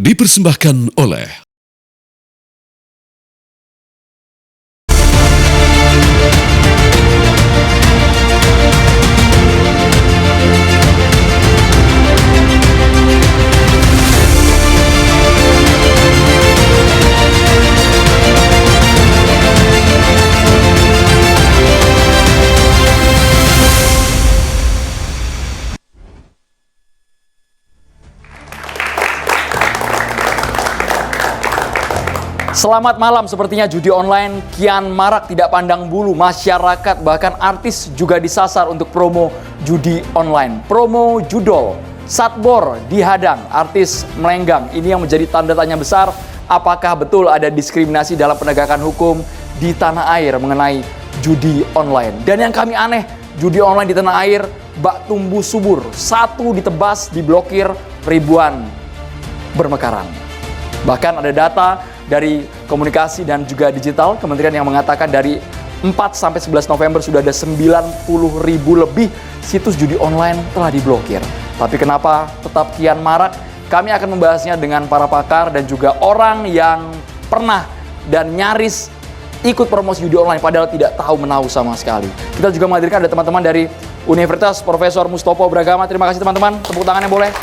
dipersembahkan oleh Selamat malam, sepertinya judi online kian marak tidak pandang bulu. Masyarakat bahkan artis juga disasar untuk promo judi online. Promo judol, Satbor dihadang, artis melenggang. Ini yang menjadi tanda tanya besar, apakah betul ada diskriminasi dalam penegakan hukum di tanah air mengenai judi online. Dan yang kami aneh, judi online di tanah air bak tumbuh subur. Satu ditebas, diblokir, ribuan bermekaran. Bahkan ada data dari komunikasi dan juga digital kementerian yang mengatakan dari 4 sampai 11 November sudah ada 90.000 lebih situs judi online telah diblokir. Tapi kenapa tetap kian marak? Kami akan membahasnya dengan para pakar dan juga orang yang pernah dan nyaris ikut promosi judi online padahal tidak tahu menahu sama sekali. Kita juga menghadirkan ada teman-teman dari Universitas Profesor Mustopo Bragama. Terima kasih teman-teman, tepuk tangannya boleh.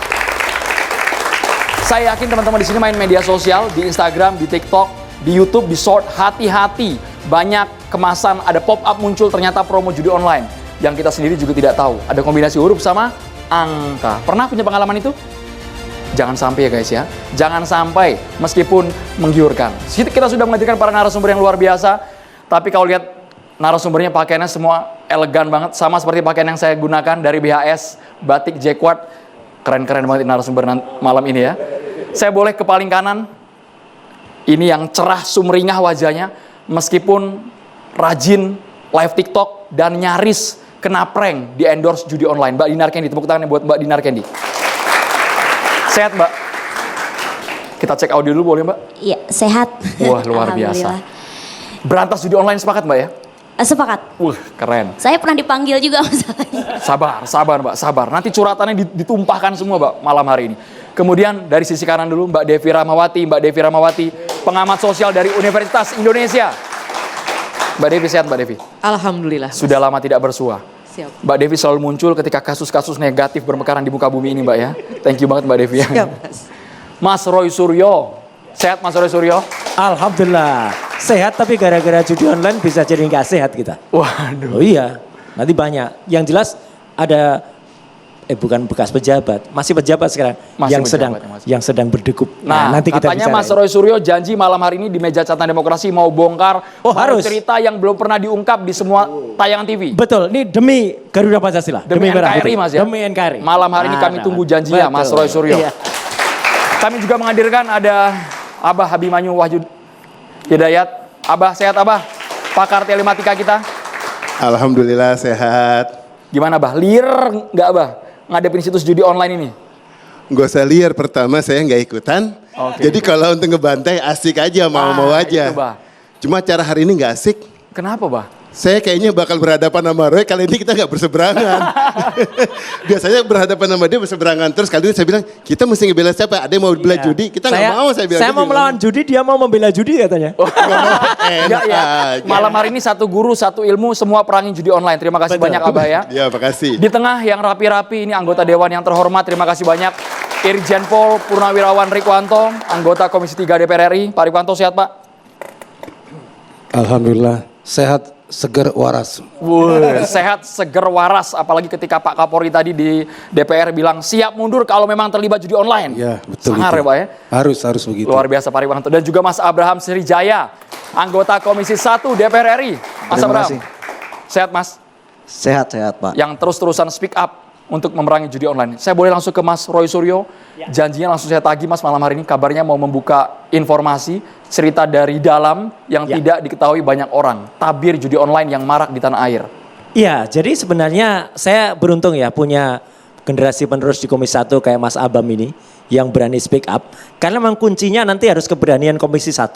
Saya yakin teman-teman di sini main media sosial, di Instagram, di TikTok, di YouTube, di Short. Hati-hati, banyak kemasan, ada pop-up muncul ternyata promo judi online. Yang kita sendiri juga tidak tahu. Ada kombinasi huruf sama angka. Pernah punya pengalaman itu? Jangan sampai ya guys ya. Jangan sampai, meskipun menggiurkan. Kita sudah menghadirkan para narasumber yang luar biasa. Tapi kalau lihat narasumbernya pakaiannya semua elegan banget. Sama seperti pakaian yang saya gunakan dari BHS, Batik Jacquard. Keren-keren banget narasumber malam ini ya. Saya boleh ke paling kanan. Ini yang cerah sumringah wajahnya. Meskipun rajin live TikTok dan nyaris kena prank di endorse judi online. Mbak Dinar Candy, tepuk tangannya buat Mbak Dinar Candy. Sehat Mbak? Kita cek audio dulu boleh Mbak? Iya, sehat. Wah luar biasa. Berantas judi online sepakat Mbak ya? Sepakat. Keren. Saya pernah dipanggil juga masalahnya. Sabar Mbak, sabar. Nanti curhatannya ditumpahkan semua Mbak malam hari ini. Kemudian dari sisi kanan dulu Mbak Devi Rahmawati, pengamat sosial dari Universitas Indonesia. Mbak Devi sehat Mbak Devi? Alhamdulillah. Sudah lama tidak bersua. Siap. Mbak Devi selalu muncul ketika kasus-kasus negatif bermekaran di muka bumi ini Mbak ya. Thank you banget Mbak Devi ya. Siap, Mas. Mas Roy Suryo. Sehat Mas Roy Suryo? Alhamdulillah. Sehat tapi gara-gara judi online bisa jadi nggak sehat kita. Waduh. Oh iya, nanti banyak. Yang jelas ada bukan bekas pejabat, masih pejabat sekarang Masih yang pejabat, yang sedang berdegup. Nah, nanti kita katanya bicara. Mas Roy Suryo janji malam hari ini di meja catatan demokrasi mau bongkar harus. cerita yang belum pernah diungkap di semua tayangan TV. Betul, ini demi Garuda Pancasila, Demi Merah NKRI Putih. Mas ya. Demi NKRI. Malam hari ini kami tunggu janjinya Mas Roy Suryo. Iya. Kami juga menghadirkan ada Abah Habimanyu Wahyu Hidayat. Abah sehat Abah? Pakar telematika kita. Alhamdulillah sehat. Gimana Abah? Liar nggak Abah ngadepin situs judi online ini? Gak usah liar, pertama saya nggak ikutan. Oke. Jadi kalau untuk ngebantai asik aja, mau-mau aja. Itu, Bah. Cuma cara hari ini nggak asik. Kenapa Bah? Saya kayaknya bakal berhadapan sama Roy, kali ini kita nggak berseberangan. Biasanya berhadapan sama dia berseberangan. Terus kali ini saya bilang, kita mesti ngebela siapa? Ada yang mau bela judi? Kita nggak mau, saya bilang. Saya gitu. mau melawan judi, dia mau membela judi katanya. Enggak ya. Malam hari ini satu guru, satu ilmu, semua perangin judi online. Terima kasih banyak Abah ya. Ya, makasih. Di tengah yang rapi-rapi ini anggota Dewan yang terhormat. Terima kasih banyak. Irjen Pol Purnawirawan Rikwanto, anggota Komisi 3 DPR RI. Pak Rikwanto sehat Pak? Alhamdulillah sehat, seger, waras. Sehat, seger, waras. Apalagi ketika Pak Kapolri tadi di DPR bilang siap mundur kalau memang terlibat judi online. Ya betul. Sangar itu. ya Pak ya? Harus begitu. Luar biasa Pak Rikwanto. Dan juga Mas Abraham Srijaya, anggota Komisi 1 DPR RI. Mas Terima Abraham, kasih. sehat Mas? Sehat Pak. Yang terus-terusan speak up untuk memerangi judi online. Saya boleh langsung ke Mas Roy Suryo. Janjinya langsung saya tagih Mas malam hari ini. Kabarnya mau membuka informasi, cerita dari dalam yang tidak diketahui banyak orang. Tabir judi online yang marak di tanah air. Iya, jadi sebenarnya saya beruntung ya punya generasi penerus di Komisi 1 kayak Mas Abam ini yang berani speak up. Karena memang kuncinya nanti harus keberanian Komisi 1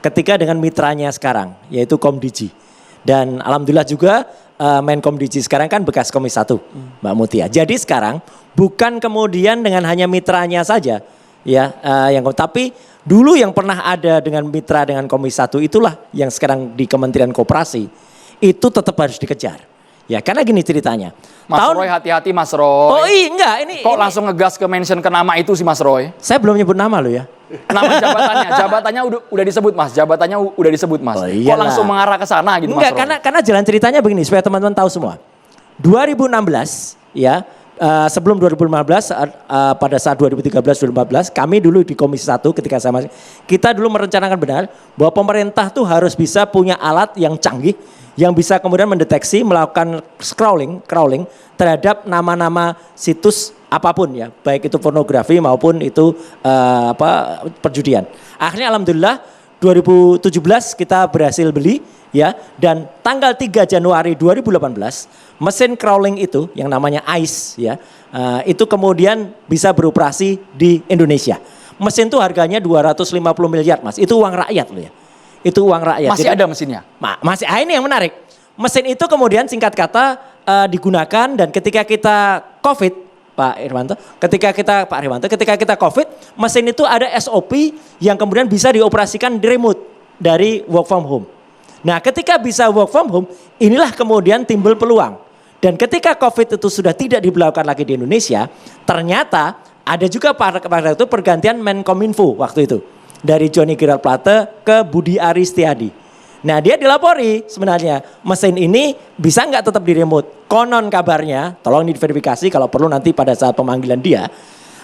ketika dengan mitranya sekarang, yaitu Komdiji. Dan alhamdulillah juga Menkom Digi sekarang kan bekas Komisi 1, Mbak Mutia. Jadi sekarang bukan kemudian dengan hanya mitranya saja ya, tapi dulu yang pernah ada dengan mitra dengan Komisi 1 itulah yang sekarang di Kementerian Koperasi itu tetap harus dikejar. Ya, karena gini ceritanya. Mas Roy hati-hati Mas Roy. Oh iya, enggak ini. Kok ini, langsung ngegas ke mention ke nama itu sih Mas Roy? Saya belum nyebut nama lo ya. Nama jabatannya udah disebut Mas. Jabatannya udah disebut Mas. Oh, Kok iyalah. langsung mengarah ke sana gitu Enggak, Mas Roy? karena jalan ceritanya begini supaya teman-teman tahu semua. 2016 ya, sebelum 2015 pada saat 2013-2014 kami dulu di Komisi 1 ketika saya masih, kita dulu merencanakan benar bahwa pemerintah tuh harus bisa punya alat yang canggih yang bisa kemudian mendeteksi, melakukan crawling terhadap nama-nama situs apapun ya, baik itu pornografi maupun itu perjudian. Akhirnya alhamdulillah 2017 kita berhasil beli ya, dan tanggal 3 Januari 2018 mesin crawling itu yang namanya ICE ya, itu kemudian bisa beroperasi di Indonesia. Mesin itu harganya 250 miliar Mas, itu uang rakyat loh ya. Itu uang rakyat. Masih ada mesinnya? Masih, ini yang menarik. Mesin itu kemudian singkat kata digunakan dan ketika kita COVID, Pak Irwanto, ketika kita COVID, mesin itu ada SOP yang kemudian bisa dioperasikan di remote dari work from home. Nah, ketika bisa work from home, inilah kemudian timbul peluang. Dan ketika COVID itu sudah tidak diberlakukan lagi di Indonesia, ternyata ada juga pada itu pergantian Menkominfo waktu itu. Dari Johnny Gerald Plate ke Budi Aris Setiadi. Nah, dia dilapori sebenarnya mesin ini bisa nggak tetap di remote. Konon kabarnya, tolong diverifikasi kalau perlu nanti pada saat pemanggilan dia.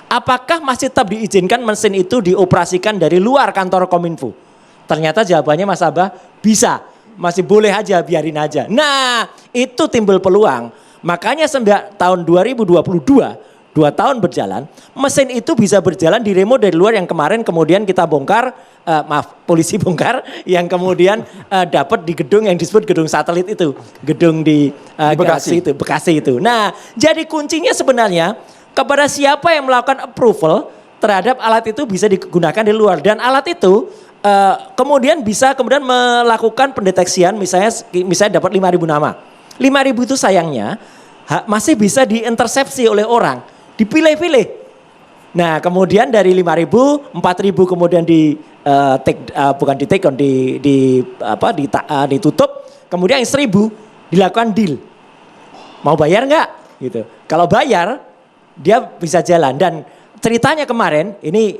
Apakah masih tetap diizinkan mesin itu dioperasikan dari luar kantor Kominfo? Ternyata jawabannya Mas Abah bisa. Masih boleh aja, biarin aja. Nah, itu timbul peluang. Makanya tahun 2022, 2 tahun berjalan, mesin itu bisa berjalan di remote dari luar yang kemarin kemudian kita bongkar, polisi bongkar, yang kemudian dapat di gedung yang disebut gedung satelit itu, gedung di Bekasi itu. Nah, jadi kuncinya sebenarnya kepada siapa yang melakukan approval terhadap alat itu bisa digunakan di luar, dan alat itu kemudian bisa melakukan pendeteksian, misalnya dapat 5.000 nama, 5.000 itu sayangnya masih bisa diintersepsi oleh orang. Dipilih-pilih. Nah, kemudian dari 5.000, 4.000 kemudian ditutup, kemudian yang 1.000 dilakukan deal. Mau bayar nggak? Gitu. Kalau bayar, dia bisa jalan. Dan ceritanya kemarin, ini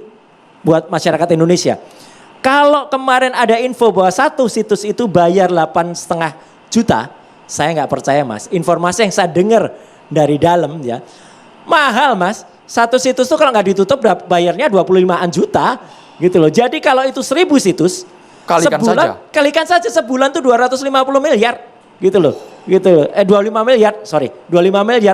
buat masyarakat Indonesia. Kalau kemarin ada info bahwa satu situs itu bayar 8,5 juta, saya nggak percaya Mas. Informasi yang saya dengar dari dalam ya, mahal Mas, satu situs tuh kalau nggak ditutup bayarnya 25-an juta gitu loh. Jadi kalau itu 1.000 situs, kalikan saja sebulan tuh 250 miliar gitu loh. 25 miliar.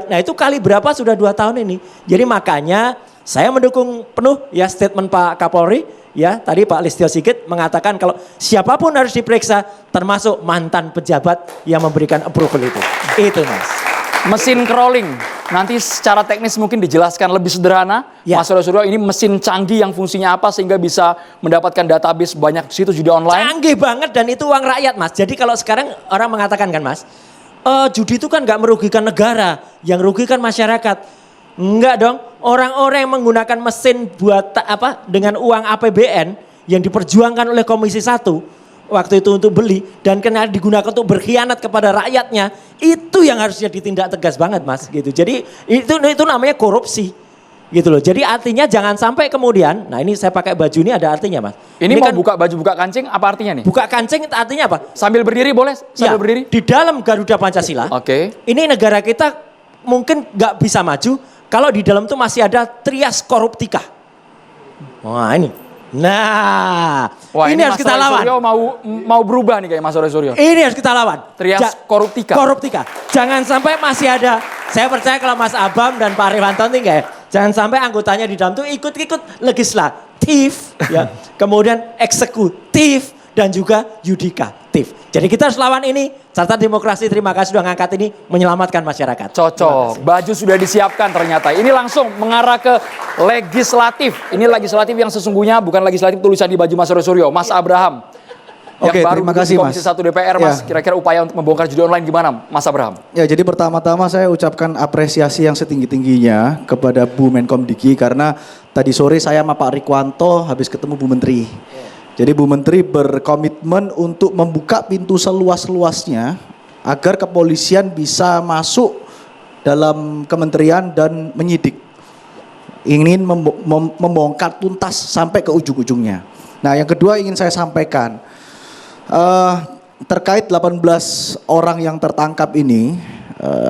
Nah itu kali berapa sudah 2 tahun ini. Jadi makanya saya mendukung penuh ya statement Pak Kapolri ya. Tadi Pak Listio Sigit mengatakan kalau siapapun harus diperiksa, termasuk mantan pejabat yang memberikan approval itu. Itu Mas. Mesin crawling, nanti secara teknis mungkin dijelaskan lebih sederhana. Ya. Mas Suryo, ini mesin canggih yang fungsinya apa sehingga bisa mendapatkan database banyak situs judi online? Canggih banget dan itu uang rakyat Mas. Jadi kalau sekarang orang mengatakan kan Mas, judi itu kan gak merugikan negara, yang merugikan masyarakat. Enggak dong, orang-orang yang menggunakan mesin buat dengan uang APBN yang diperjuangkan oleh Komisi 1 waktu itu untuk beli dan kena digunakan untuk berkhianat kepada rakyatnya, itu yang harusnya ditindak tegas banget Mas gitu. Jadi itu namanya korupsi gitu loh. Jadi artinya jangan sampai kemudian, nah ini saya pakai baju ini ada artinya Mas. Ini mau kan, buka baju buka kancing apa artinya nih? Buka kancing artinya apa? Sambil berdiri boleh? Sambil berdiri? Di dalam Garuda Pancasila. Oke. Ini negara kita mungkin nggak bisa maju kalau di dalam itu masih ada trias koruptika. Wah ini. Nah, wah, ini harus kita lawan. Suryo mau berubah nih kayak Mas Suryo. Ini harus kita lawan. Trias koruptika. Koruptika. Jangan sampai masih ada. Saya percaya kalau Mas Abam dan Pak Riwanto ini jangan sampai anggotanya di dalam itu ikut-ikut legislatif, ya, kemudian eksekutif dan juga yudikatif. Jadi kita harus lawan ini. Carta Demokrasi terima kasih sudah ngangkat ini menyelamatkan masyarakat. Cocok. Baju sudah disiapkan ternyata. Ini langsung mengarah ke legislatif. Ini legislatif yang sesungguhnya bukan legislatif tulisan di baju Mas Suryo. Mas Abraham. yang Oke, baru terima duduk kasih, di Komisi Mas. 1 DPR, Mas. Ya. Kira-kira upaya untuk membongkar judi online gimana, Mas Abraham? Ya, jadi pertama-tama saya ucapkan apresiasi yang setinggi-tingginya kepada Bu Menkom Diki karena tadi sore saya sama Pak Rikwanto habis ketemu Bu Menteri. Jadi Bu Menteri berkomitmen untuk membuka pintu seluas-luasnya agar kepolisian bisa masuk dalam kementerian dan menyidik. Ingin membongkar tuntas sampai ke ujung-ujungnya. Nah, yang kedua ingin saya sampaikan terkait 18 orang yang tertangkap ini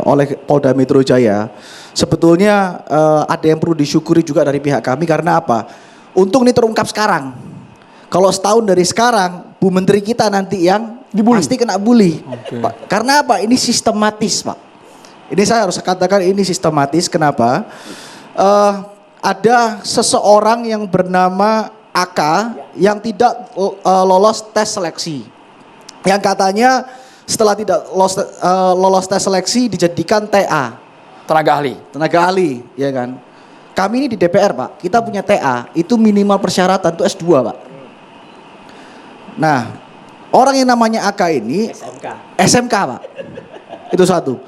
oleh Polda Metro Jaya, sebetulnya ada yang perlu disyukuri juga dari pihak kami karena apa? Untung ini terungkap sekarang. Kalau setahun dari sekarang, Bu Menteri kita nanti yang pasti kena bully. Pak, karena apa? Ini sistematis, Pak. Ini saya harus katakan ini sistematis. Kenapa? Ada seseorang yang bernama AK yang tidak lolos tes seleksi. Yang katanya setelah tidak lolos tes seleksi dijadikan TA. Tenaga ahli. Tenaga ahli, ya kan. Kami ini di DPR, Pak, kita punya TA, itu minimal persyaratan itu S2, Pak. Nah, orang yang namanya AK ini SMK, Pak. Itu satu.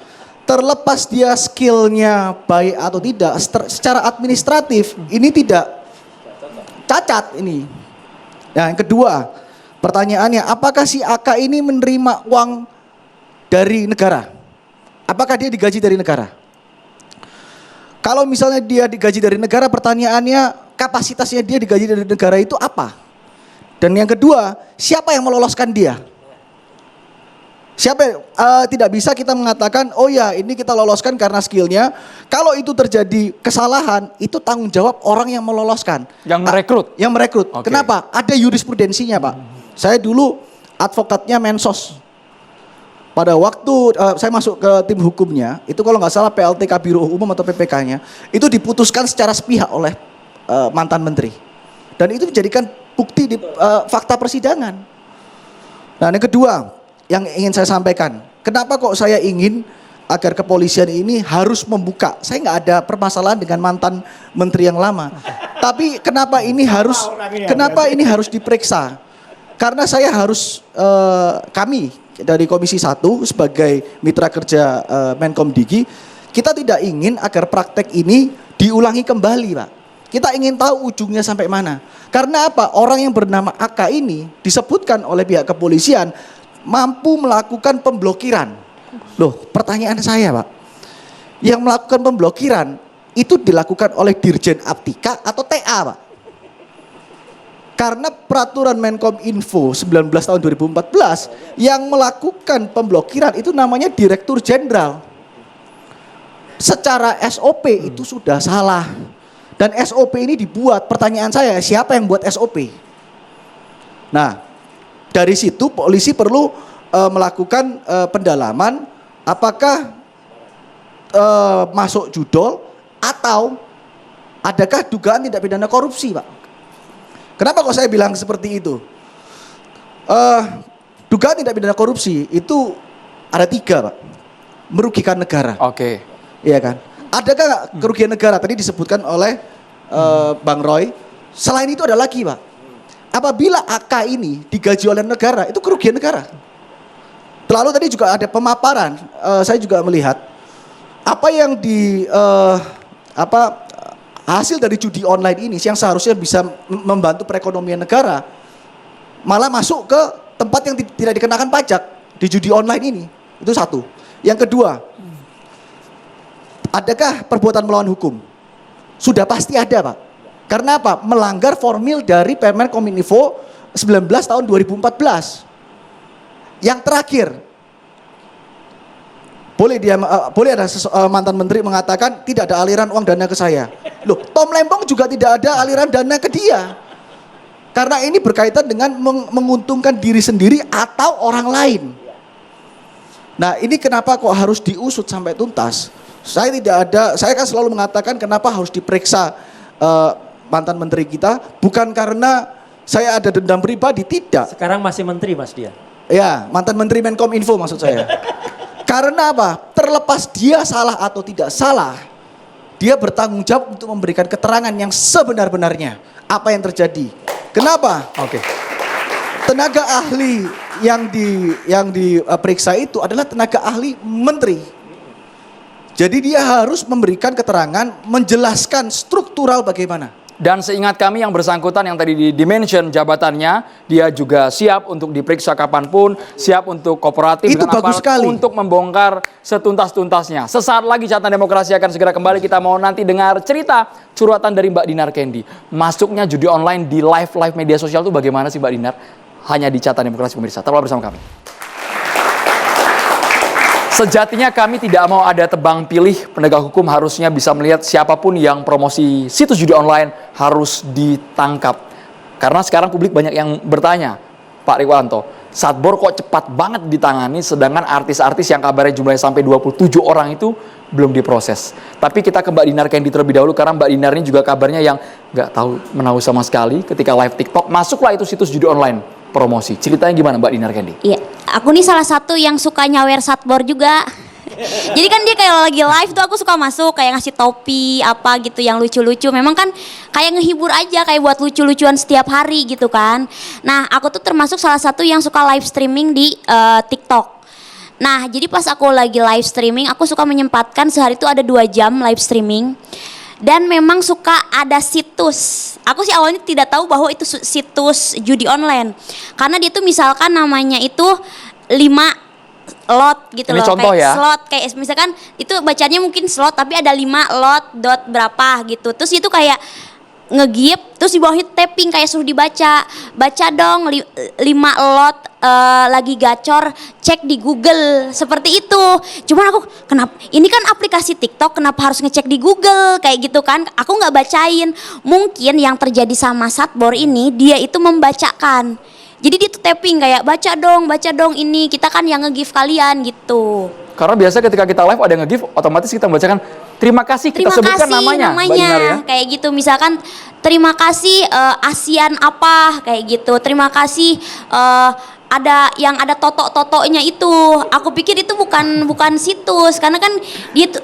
Terlepas dia skillnya baik atau tidak, secara administratif ini tidak cacat ini. Nah, yang kedua, pertanyaannya, apakah si AK ini menerima uang dari negara? Apakah dia digaji dari negara? Kalau misalnya dia digaji dari negara, pertanyaannya kapasitasnya dia digaji dari negara itu apa? Dan yang kedua, siapa yang meloloskan dia? Siapa tidak bisa kita mengatakan, oh ya ini kita loloskan karena skillnya. Kalau itu terjadi kesalahan, itu tanggung jawab orang yang meloloskan. Yang merekrut? Yang merekrut. Oke. Kenapa? Ada jurisprudensinya, Pak. Saya dulu advokatnya Mensos. Pada waktu saya masuk ke tim hukumnya, itu kalau nggak salah PLTK Biro Umum atau PPK-nya, itu diputuskan secara sepihak oleh mantan menteri. Dan itu dijadikan bukti di fakta persidangan. Nah, yang kedua yang ingin saya sampaikan, kenapa kok saya ingin agar kepolisian ini harus membuka? Saya nggak ada permasalahan dengan mantan menteri yang lama, tapi kenapa ini harus diperiksa? Karena saya harus kami dari Komisi 1 sebagai mitra kerja Menkom Diki, kita tidak ingin agar praktek ini diulangi kembali, Pak. Kita ingin tahu ujungnya sampai mana. Karena apa? Orang yang bernama AK ini disebutkan oleh pihak kepolisian mampu melakukan pemblokiran. Loh, pertanyaan saya, Pak. Yang melakukan pemblokiran itu dilakukan oleh Dirjen Aptika atau TA, Pak? Karena peraturan Menkom Info 19 tahun 2014 yang melakukan pemblokiran itu namanya Direktur Jenderal. Secara SOP itu sudah salah. Dan SOP ini dibuat, pertanyaan saya, siapa yang buat SOP? Nah, dari situ polisi perlu melakukan pendalaman apakah masuk judol atau adakah dugaan tindak pidana korupsi, Pak. Kenapa kok saya bilang seperti itu? Dugaan tindak pidana korupsi itu ada 3, Pak. Merugikan negara. Oke. Iya kan? Adakah kerugian negara? Tadi disebutkan oleh Bang Roy. Selain itu ada lagi, Pak. Apabila AK ini digaji oleh negara, itu kerugian negara. Lalu tadi juga ada pemaparan. Saya juga melihat apa yang hasil dari judi online ini yang seharusnya bisa membantu perekonomian negara malah masuk ke tempat yang tidak dikenakan pajak di judi online ini. Itu satu. Yang kedua, adakah perbuatan melawan hukum? Sudah pasti ada, Pak. Karena apa? Melanggar formil dari Permen Kominfo 19 tahun 2014. Yang terakhir, boleh ada mantan menteri mengatakan tidak ada aliran uang dana ke saya. Loh, Tom Lembong juga tidak ada aliran dana ke dia. Karena ini berkaitan dengan menguntungkan diri sendiri atau orang lain. Nah, ini kenapa kok harus diusut sampai tuntas? Saya kan selalu mengatakan kenapa harus diperiksa mantan menteri kita, bukan karena saya ada dendam pribadi, tidak. Sekarang masih menteri, Mas dia. Ya, mantan menteri Menkom Info maksud saya. Karena apa? Terlepas dia salah atau tidak salah, dia bertanggung jawab untuk memberikan keterangan yang sebenar-benarnya apa yang terjadi. Kenapa? Oke. tenaga ahli yang diperiksa itu adalah tenaga ahli menteri. Jadi dia harus memberikan keterangan, menjelaskan struktural bagaimana. Dan seingat kami yang bersangkutan yang tadi di-mention jabatannya, dia juga siap untuk diperiksa kapanpun, siap untuk kooperatif Itu dengan bagus aparat sekali. untuk membongkar setuntas-tuntasnya. Sesaat lagi Catatan Demokrasi akan segera kembali. Kita mau nanti dengar cerita curhatan dari Mbak Dinar Candy. Masuknya judi online di live media sosial itu bagaimana sih Mbak Dinar? Hanya di Catatan Demokrasi pemirsa. Tetaplah bersama kami. Sejatinya kami tidak mau ada tebang pilih, penegak hukum harusnya bisa melihat siapapun yang promosi situs judi online harus ditangkap. Karena sekarang publik banyak yang bertanya, Pak Rikwanto, Satbor kok cepat banget ditangani sedangkan artis-artis yang kabarnya jumlahnya sampai 27 orang itu belum diproses. Tapi kita ke Mbak Dinar Candy terlebih dahulu karena Mbak Dinar ini juga kabarnya yang nggak menahu sama sekali ketika live TikTok, masuklah itu situs judi online. Promosi. Ceritanya gimana Mbak Dinar Candy? Iya, aku nih salah satu yang suka nyawer Satbor juga. Jadi kan dia kayak lagi live tuh aku suka masuk kayak ngasih topi apa gitu yang lucu-lucu. Memang kan kayak ngehibur aja, kayak buat lucu-lucuan setiap hari gitu kan. Nah, aku tuh termasuk salah satu yang suka live streaming di TikTok. Nah, jadi pas aku lagi live streaming, aku suka menyempatkan sehari itu ada 2 jam live streaming. Dan memang suka ada situs. Aku sih awalnya tidak tahu bahwa itu situs judi online. Karena dia tuh misalkan namanya itu 5 lot gitu Ini loh. contoh kayak ya. slot, kayak misalkan itu bacanya mungkin slot tapi ada 5 lot dot berapa gitu. Terus itu kayak ngegip, terus di bawahnya tapping kayak suruh dibaca. Baca dong 5 lot lagi gacor, cek di Google, seperti itu. Cuman aku, kenapa, ini kan aplikasi TikTok, kenapa harus ngecek di Google, kayak gitu kan. Aku nggak bacain. Mungkin yang terjadi sama Satbor ini, dia itu membacakan. Jadi dia tuh tapping kayak, baca dong ini, kita kan yang nge-give kalian gitu. Karena biasa ketika kita live ada yang nge-give, otomatis kita membacakan terima kasih, kita sebutkan namanya Mbak Dinar ya. Kayak gitu, misalkan terima kasih ASEAN apa, kayak gitu. Terima kasih ada yang ada totok-totoknya itu. Aku pikir itu bukan situs, karena kan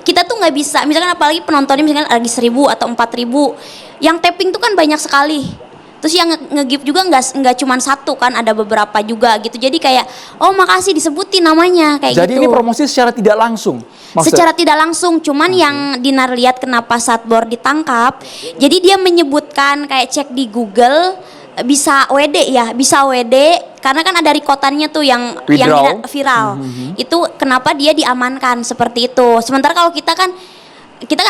kita tuh nggak bisa, misalkan apalagi penontonnya misalkan lagi 1.000 atau 4.000, yang tapping tuh kan banyak sekali. Terus yang nge-give juga nggak cuma satu kan, ada beberapa juga gitu. Jadi kayak, oh makasih disebutin namanya kayak Jadi gitu. ini promosi secara tidak langsung. Secara tidak langsung, cuman yang Dinar lihat kenapa Satbor ditangkap, jadi dia menyebutkan kayak cek di Google bisa WD ya, bisa WD karena kan ada rekotannya tuh yang viral. Itu kenapa dia diamankan seperti itu. Sementara kalau kita kan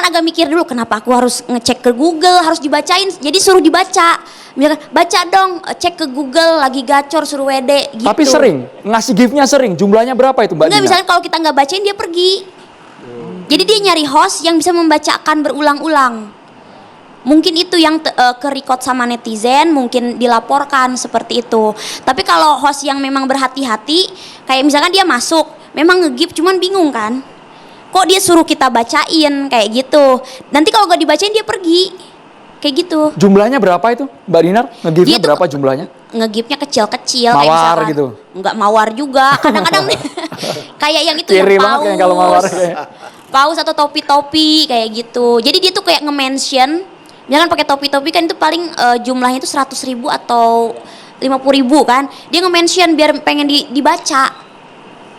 agak mikir dulu kenapa aku harus ngecek ke Google, harus dibacain. Jadi suruh dibaca. Misalkan baca dong, cek ke Google lagi gacor suruh WD gitu. Tapi sering, ngasih gift-nya sering. Jumlahnya berapa itu Mbak Enggak, Dinar? misalnya kalau kita nggak bacain dia pergi. Jadi dia nyari host yang bisa membacakan berulang-ulang. Mungkin itu yang ke-record sama netizen, mungkin dilaporkan seperti itu. Tapi kalau host yang memang berhati-hati, kayak misalkan dia masuk, memang nge-give cuman bingung kan. Kok dia suruh kita bacain kayak gitu. Nanti kalau nggak dibacain dia pergi. Kayak gitu. Jumlahnya berapa itu Mbak Dinar? Nge-give-nya berapa jumlahnya? Nge-give-nya kecil-kecil. Mawar kayak misalkan, gitu? Enggak mawar juga. Kadang-kadang kayak yang itu Kiri yang banget kayak kalau mawar kayak. paus atau topi-topi kayak gitu. Jadi dia tuh kayak nge-mention, misalkan pakai topi-topi kan itu paling jumlahnya itu 100.000 atau 50.000 kan. Dia nge-mention biar pengen dibaca.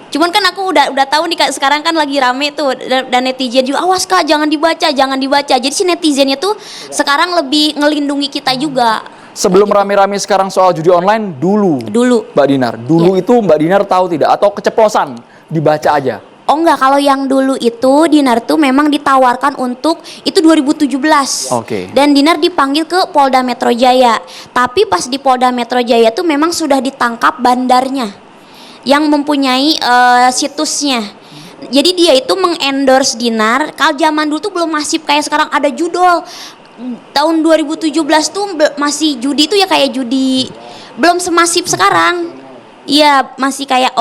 Cuman kan aku udah tahu nih sekarang kan lagi rame tuh dan netizen juga awas Kak jangan dibaca. Jadi si netizennya tuh sekarang lebih ngelindungi kita juga. Sebelum rame-rame sekarang soal judi online dulu Mbak Dinar. Dulu itu Mbak Dinar tahu tidak atau keceplosan dibaca aja? Oh enggak, kalau yang dulu itu Dinar tuh memang ditawarkan untuk itu 2017. Oke. Dan Dinar dipanggil ke Polda Metro Jaya. Tapi pas di Polda Metro Jaya tuh memang sudah ditangkap bandarnya yang mempunyai situsnya. Jadi dia itu mengendorse Dinar. Kalau zaman dulu tuh belum masif kayak sekarang ada judol. Tahun 2017 tuh masih judi itu ya kayak judi belum semasif sekarang. Iya masih kayak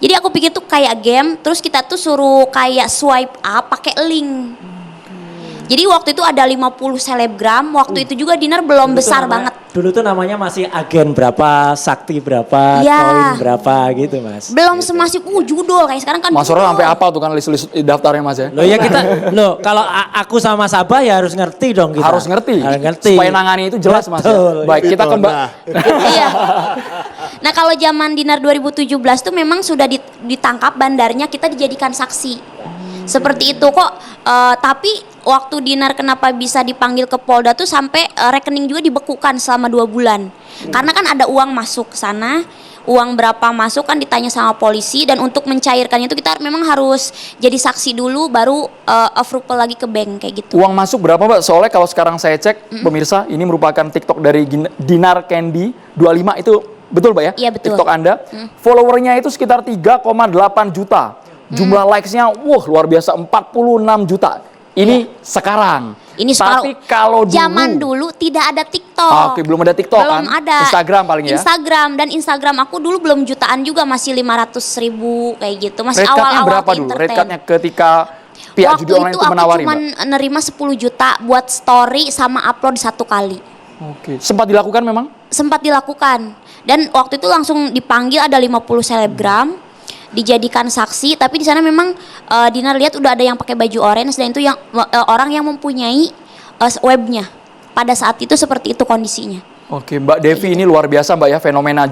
jadi aku pikir tuh kayak game, terus kita tuh suruh kayak swipe up pakai link. Jadi waktu itu ada 50 selebgram, waktu itu juga Dinar belum besar banget. Dulu tuh namanya masih agen berapa, sakti berapa, koin berapa gitu Mas. Belum gitu. semasif judul kayak sekarang kan. Mas Oro sampai apa tuh kan list-list daftarnya Mas ya? Loh ya kita, kalau aku sama Sabah ya harus ngerti dong kita. Harus ngerti. Harus ngerti. Supaya nangani itu jelas Mas ya. Betul. Baik, kita ke Mbak. Iya. Nah kalau zaman Dinar 2017 tuh memang sudah ditangkap bandarnya, kita dijadikan saksi. Seperti itu kok. Tapi waktu Dinar kenapa bisa dipanggil ke Polda tuh sampai rekening juga dibekukan selama 2 bulan. Karena kan ada uang masuk ke sana, uang berapa masuk kan ditanya sama polisi, dan untuk mencairkannya itu kita memang harus jadi saksi dulu baru approval lagi ke bank kayak gitu. Uang masuk berapa Mbak? Soalnya kalau sekarang saya cek, pemirsa, ini merupakan TikTok dari Dinar Candy 25, itu betul Mbak ya? Iya, betul. TikTok Anda. Followernya itu sekitar 3,8 juta. Jumlah likes-nya luar biasa 46 juta. Ini sekarang. Ini sekarang. Tapi kalau dulu, zaman dulu tidak ada TikTok. Oke, belum ada TikTok Belum kan? ada. Instagram paling ya. Instagram, dan Instagram aku dulu belum jutaan juga, masih 500.000 kayak gitu. Masih Rate card-nya awal-awal berapa dulu? entertain. Rate card-nya ketika pihak Waktu judi online itu menawari, aku cuma nerima 10 juta buat story sama upload 1 kali. Oke. Sempat dilakukan memang? Sempat dilakukan. Dan waktu itu langsung dipanggil ada 50 selebgram, dijadikan saksi. Tapi di sana memang Dinar lihat udah ada yang pakai baju orange, dan itu yang orang yang mempunyai webnya. Pada saat itu seperti itu kondisinya. Oke, Mbak Devi, ini luar biasa Mbak ya, fenomena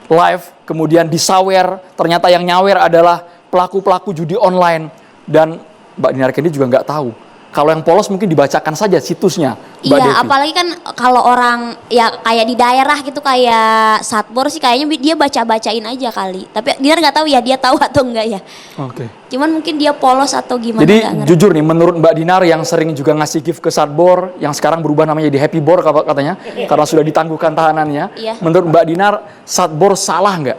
live kemudian disawer, ternyata yang nyawer adalah pelaku-pelaku judi online, dan Mbak Dinar Candy juga nggak tahu. Kalau yang polos mungkin dibacakan saja situsnya, Mbak Devi. Iya, apalagi kan kalau orang ya kayak di daerah gitu, kayak Satbor sih kayaknya dia baca-bacain aja kali. Tapi Dinar nggak tahu ya, dia tahu atau enggak ya. Oke. Cuman mungkin dia polos atau gimana, Jadi nggak ngerti. jujur nih, menurut Mbak Dinar yang sering juga ngasih gift ke Satbor, yang sekarang berubah namanya jadi Happy Bor katanya, karena sudah ditangguhkan tahanannya. Iya. Menurut Mbak Dinar, Satbor salah nggak?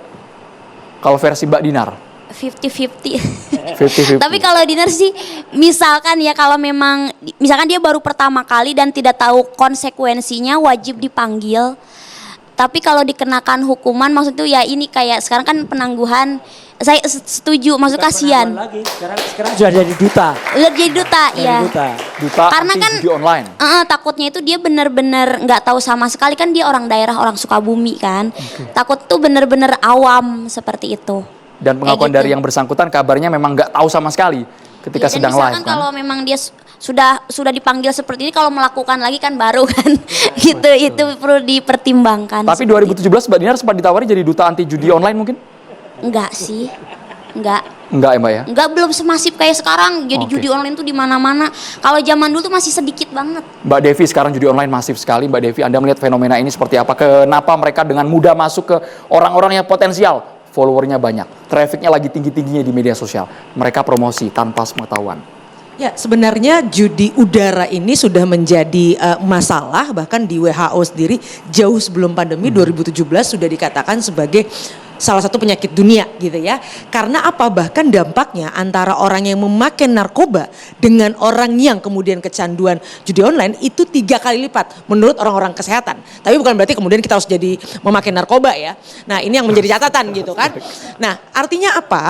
Kalau versi Mbak Dinar? 50-50. 50-50. Tapi kalau Dinar sih, misalkan ya kalau memang, misalkan dia baru pertama kali dan tidak tahu konsekuensinya, wajib dipanggil. Tapi kalau dikenakan hukuman, maksud itu ya ini kayak sekarang kan penangguhan, saya setuju, maksud kasihan. Lagi. Sekarang sudah jadi duta. Udah jadi duta, ya. Duta Karena anti kan judi online. takutnya itu dia bener-bener nggak tahu sama sekali, kan dia orang daerah, orang Sukabumi kan. Takut tuh bener-bener awam seperti itu. Dan pengakuan Kayak gitu. dari yang bersangkutan kabarnya memang nggak tahu sama sekali ketika Ya, dan sedang misalkan live kan. kalau memang dia sudah dipanggil seperti ini, kalau melakukan lagi kan baru kan. Gitu, itu perlu dipertimbangkan. Tapi 2017 Mbak Dinar sempat ditawari jadi duta anti judi online mungkin? Enggak sih. Enggak. Enggak ya Mbak ya? Enggak, belum semasif kayak sekarang. Jadi Oke. judi online tuh di mana-mana. Kalau zaman dulu tuh masih sedikit banget. Mbak Devi, sekarang judi online masif sekali. Mbak Devi, Anda melihat fenomena ini seperti apa? Kenapa mereka dengan mudah masuk ke orang-orang yang potensial? Followernya banyak, trafficnya lagi tinggi-tingginya di media sosial. Mereka promosi tanpa sepengetahuan. Ya, sebenarnya judi udara ini sudah menjadi masalah, bahkan di WHO sendiri jauh sebelum pandemi 2017 sudah dikatakan sebagai salah satu penyakit dunia gitu ya. Karena apa? Bahkan dampaknya antara orang yang memakai narkoba dengan orang yang kemudian kecanduan judi online itu 3 kali lipat menurut orang-orang kesehatan. Tapi bukan berarti kemudian kita harus jadi memakai narkoba ya. Nah, ini yang menjadi catatan gitu kan. Nah, artinya apa?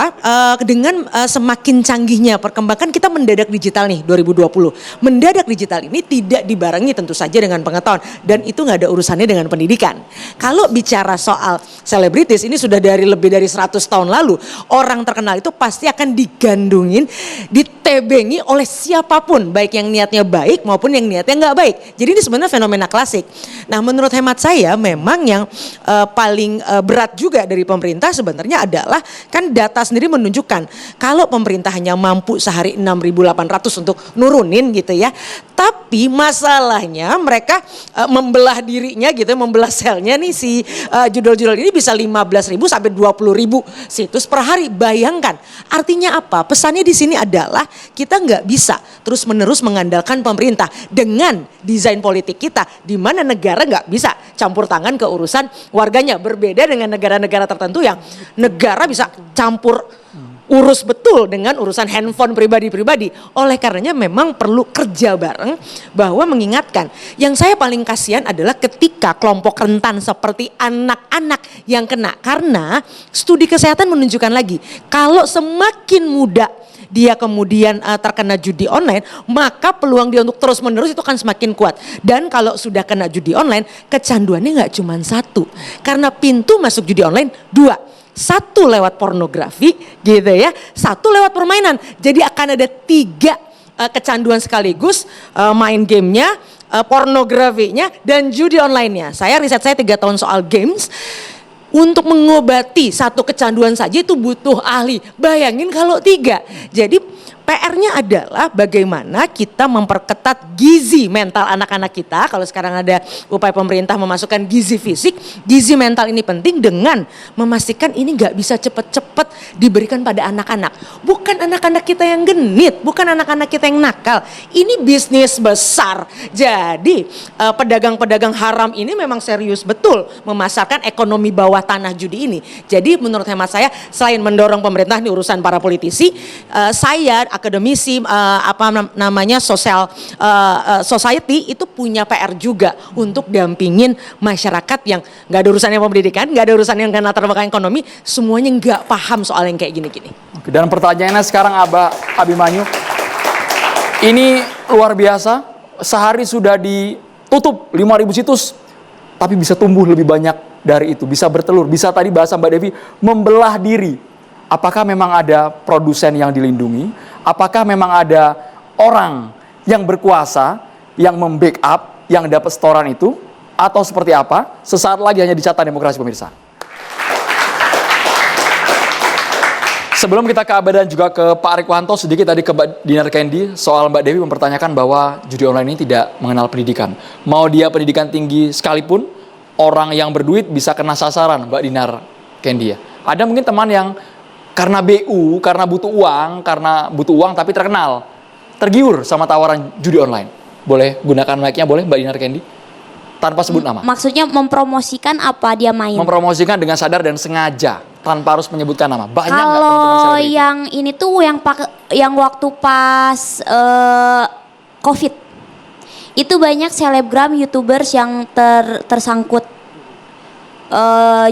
Dengan semakin canggihnya perkembangan, kita mendadak digital nih 2020. Mendadak digital ini tidak dibarengi tentu saja dengan pengetahuan, dan itu nggak ada urusannya dengan pendidikan. Kalau bicara soal selebritis, ini sudah dari lebih dari 100 tahun lalu, orang terkenal itu pasti akan digandungin, ditebengi oleh siapapun, baik yang niatnya baik maupun yang niatnya nggak baik. Jadi ini sebenarnya fenomena klasik. Nah, menurut hemat saya memang yang paling berat juga dari pemerintah sebenarnya adalah, kan data sendiri menunjukkan kalau pemerintah hanya mampu sehari 6.800 untuk nurunin gitu ya, tapi masalahnya mereka membelah dirinya gitu, membelah selnya nih si judul-judul ini bisa 15.000 sampai 20.000 situs per hari. Bayangkan, artinya apa? Pesannya di sini adalah kita nggak bisa terus-menerus mengandalkan pemerintah dengan desain politik kita, di mana negara nggak bisa campur tangan ke urusan warganya. Berbeda dengan negara-negara tertentu yang negara bisa campur urus betul dengan urusan handphone pribadi-pribadi. Oleh karenanya memang perlu kerja bareng, bahwa mengingatkan. Yang saya paling kasihan adalah ketika kelompok rentan seperti anak-anak yang kena. Karena studi kesehatan menunjukkan lagi, kalau semakin muda dia kemudian terkena judi online, maka peluang dia untuk terus menerus itu akan semakin kuat. Dan kalau sudah kena judi online, kecanduannya nggak cuma satu, karena pintu masuk judi online 2. 1 lewat pornografi gitu ya, 1 lewat permainan. Jadi akan ada 3 kecanduan sekaligus, main gamenya, pornografinya, dan judi online-nya. Saya riset saya 3 tahun soal games. Untuk mengobati satu kecanduan saja itu butuh ahli. Bayangin kalau 3. Jadi PR-nya adalah bagaimana kita memperketat gizi mental anak-anak kita. Kalau sekarang ada upaya pemerintah memasukkan gizi fisik, gizi mental ini penting dengan memastikan ini nggak bisa cepet-cepet diberikan pada anak-anak. Bukan anak-anak kita yang genit, bukan anak-anak kita yang nakal. Ini bisnis besar. Jadi pedagang-pedagang haram ini memang serius betul memasarkan ekonomi bawah tanah judi ini. Jadi menurut hemat saya, selain mendorong pemerintah ini urusan para politisi, saya akademisi social society itu punya PR juga untuk dampingin masyarakat yang nggak ada urusannya pendidikan, nggak ada urusannya dengan latar belakang ekonomi, semuanya nggak paham soal yang kayak gini-gini. Oke, dan pertanyaannya sekarang Abimanyu, ini luar biasa, sehari sudah ditutup 5.000 situs, tapi bisa tumbuh lebih banyak dari itu, bisa bertelur, bisa tadi bahasa Mbak Devi membelah diri. Apakah memang ada produsen yang dilindungi? Apakah memang ada orang yang berkuasa, yang membackup, yang dapat setoran itu? Atau seperti apa? Sesaat lagi hanya di Carta Demokrasi, pemirsa. Sebelum kita ke Abah dan juga ke Pak Rikwanto, sedikit tadi ke Mbak Dinar Candy soal Mbak Devi mempertanyakan bahwa judi online ini tidak mengenal pendidikan. Mau dia pendidikan tinggi sekalipun, orang yang berduit bisa kena sasaran, Mbak Dinar Candy ya. Ada mungkin teman yang karena BU, karena butuh uang tapi terkenal, tergiur sama tawaran judi online. Boleh gunakan mic-nya, boleh Mbak Dinar Candy? Tanpa sebut nama. Maksudnya mempromosikan apa dia main? Mempromosikan dengan sadar dan sengaja, tanpa harus menyebutkan nama. Banyak nggak teman-teman Kalau selebriti? yang ini tuh yang waktu pas COVID, itu banyak selebgram, YouTubers yang tersangkut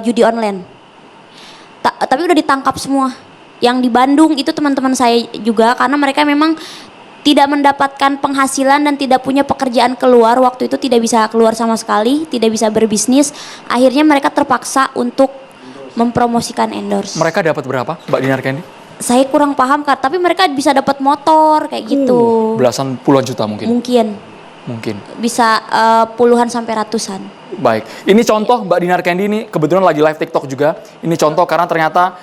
judi online. Tapi udah ditangkap semua. Yang di Bandung itu teman-teman saya juga, karena mereka memang tidak mendapatkan penghasilan dan tidak punya pekerjaan keluar. Waktu itu tidak bisa keluar sama sekali, tidak bisa berbisnis. Akhirnya mereka terpaksa untuk mempromosikan endorse. Mereka dapat berapa, Mbak Dinar Candy? Saya kurang paham Kak, tapi mereka bisa dapat motor kayak gitu. Belasan puluhan juta mungkin. Mungkin. Bisa puluhan sampai ratusan. Baik. Ini contoh Mbak Dinar Candy ini kebetulan lagi live TikTok juga. Ini contoh karena ternyata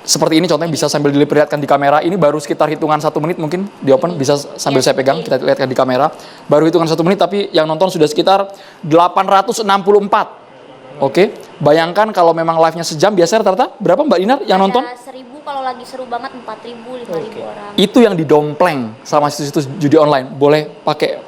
seperti ini contohnya bisa sambil dilihatkan di kamera. Ini baru sekitar hitungan 1 menit mungkin di open, bisa sambil saya pegang, kita lihatkan di kamera. Baru hitungan 1 menit tapi yang nonton sudah sekitar 864. Oke. Bayangkan kalau memang live-nya sejam, biasanya rata-rata berapa Mbak Dinar yang nonton? 1.000, kalau lagi seru banget 4.000, 5.000 orang. Itu yang didompleng sama situs-situs judi online. Boleh pakai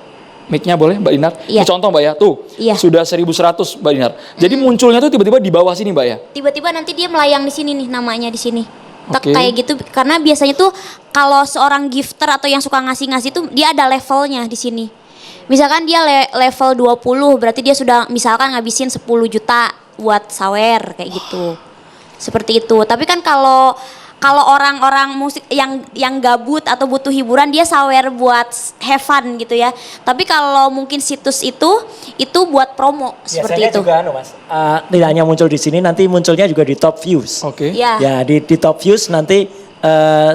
mic-nya, boleh Mbak Dinar? Iya. Ini contoh Mbak ya, tuh Iya. sudah 1.100 Mbak Dinar. Jadi munculnya tuh tiba-tiba di bawah sini Mbak ya? Tiba-tiba nanti dia melayang di sini nih, namanya di sini. Oke. Kayak gitu, karena biasanya tuh kalau seorang gifter atau yang suka ngasih-ngasih tuh dia ada levelnya di sini. Misalkan dia level 20, berarti dia sudah misalkan ngabisin 10 juta buat sawer kayak gitu. Seperti itu. Tapi kan kalau orang-orang musik yang gabut atau butuh hiburan, dia sawer buat have fun gitu ya. Tapi kalau mungkin situs itu buat promo seperti Biasanya itu. juga Mas, tidak hanya muncul di sini, nanti munculnya juga di top views. Oke. Ya. Ya di top views nanti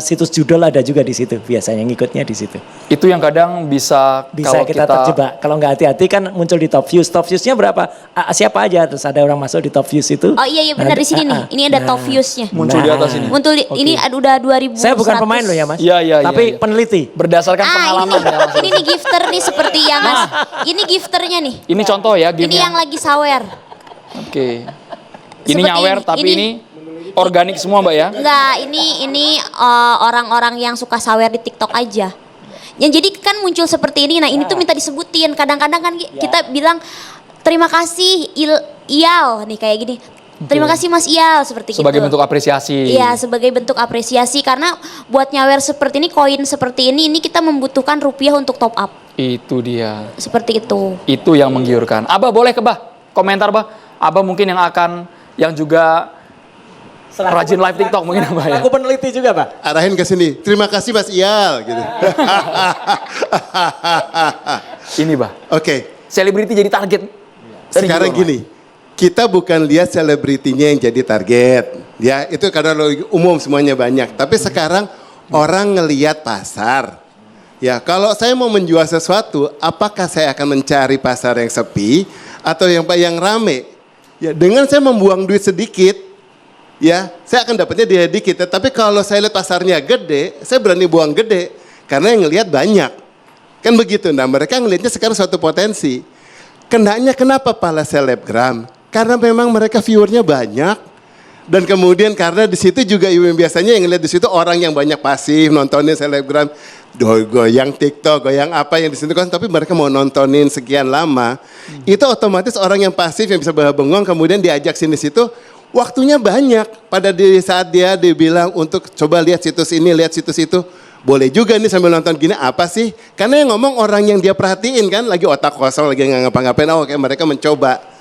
situs judul ada juga di situ, biasanya ngikutnya di situ. Itu yang kadang bisa kalau Kita terjebak. Kalau nggak hati-hati kan muncul di top views. Top viewsnya berapa? Siapa aja terus ada orang masuk di top views itu. Oh iya benar di sini nih. Ini ada top viewsnya. muncul di atas ini. Muncul ini udah 2.100. Saya bukan pemain loh ya Mas. Iya, Tapi iya. peneliti. Berdasarkan pengalaman ya. ini nih gifter nih seperti yang ini gifternya nih. Ini contoh ya game Ini yang lagi sawer. Oke. Ini Seperti nyawer ini. tapi ini organik semua Mbak ya? Enggak, ini orang-orang yang suka sawer di TikTok aja. Yang jadi kan muncul seperti ini. Nah, ini tuh minta disebutin. Kadang-kadang kan kita bilang terima kasih Iyal nih kayak gini. Terima kasih Mas Iyal seperti Sebagai gitu. bentuk apresiasi. Iya, sebagai bentuk apresiasi karena buat nyawer seperti ini, koin seperti ini kita membutuhkan rupiah untuk top up. Itu dia. Seperti itu. Itu yang menggiurkan. Abah boleh ke Bah? Komentar Bah. Abah mungkin yang juga rajin live TikTok mungkin Abah ya. Aku peneliti juga Pak. Arahin ke sini. Terima kasih Mas Iyal gitu. Ini Bah. Oke. Selebriti jadi target. dari Sekarang judi online. gini. Kita bukan lihat selebritinya yang jadi target. Ya, itu karena umum semuanya banyak. Tapi sekarang orang ngelihat pasar. Ya, kalau saya mau menjual sesuatu, apakah saya akan mencari pasar yang sepi atau yang rame? Ya, dengan saya membuang duit sedikit, ya, saya akan dapatnya dia dikit. Tapi kalau saya lihat pasarnya gede, saya berani buang gede karena yang ngelihat banyak. Kan begitu. Nah, mereka ngelihatnya sekarang suatu potensi. Kenanya kenapa pala selebgram? Karena memang mereka viewernya banyak. Dan kemudian karena di situ juga biasanya yang ngelihat di situ orang yang banyak pasif nontonin selebgram, goyang TikTok, goyang apa yang di situ kan, tapi mereka mau nontonin sekian lama, itu otomatis orang yang pasif yang bisa bengong kemudian diajak sini situ, waktunya banyak pada di saat dia dibilang untuk coba lihat situs ini, lihat situs itu. Boleh juga nih sambil nonton gini apa sih? Karena yang ngomong orang yang dia perhatiin kan lagi otak kosong, lagi nggak ngapa-ngapain, oh kayak mereka mencoba.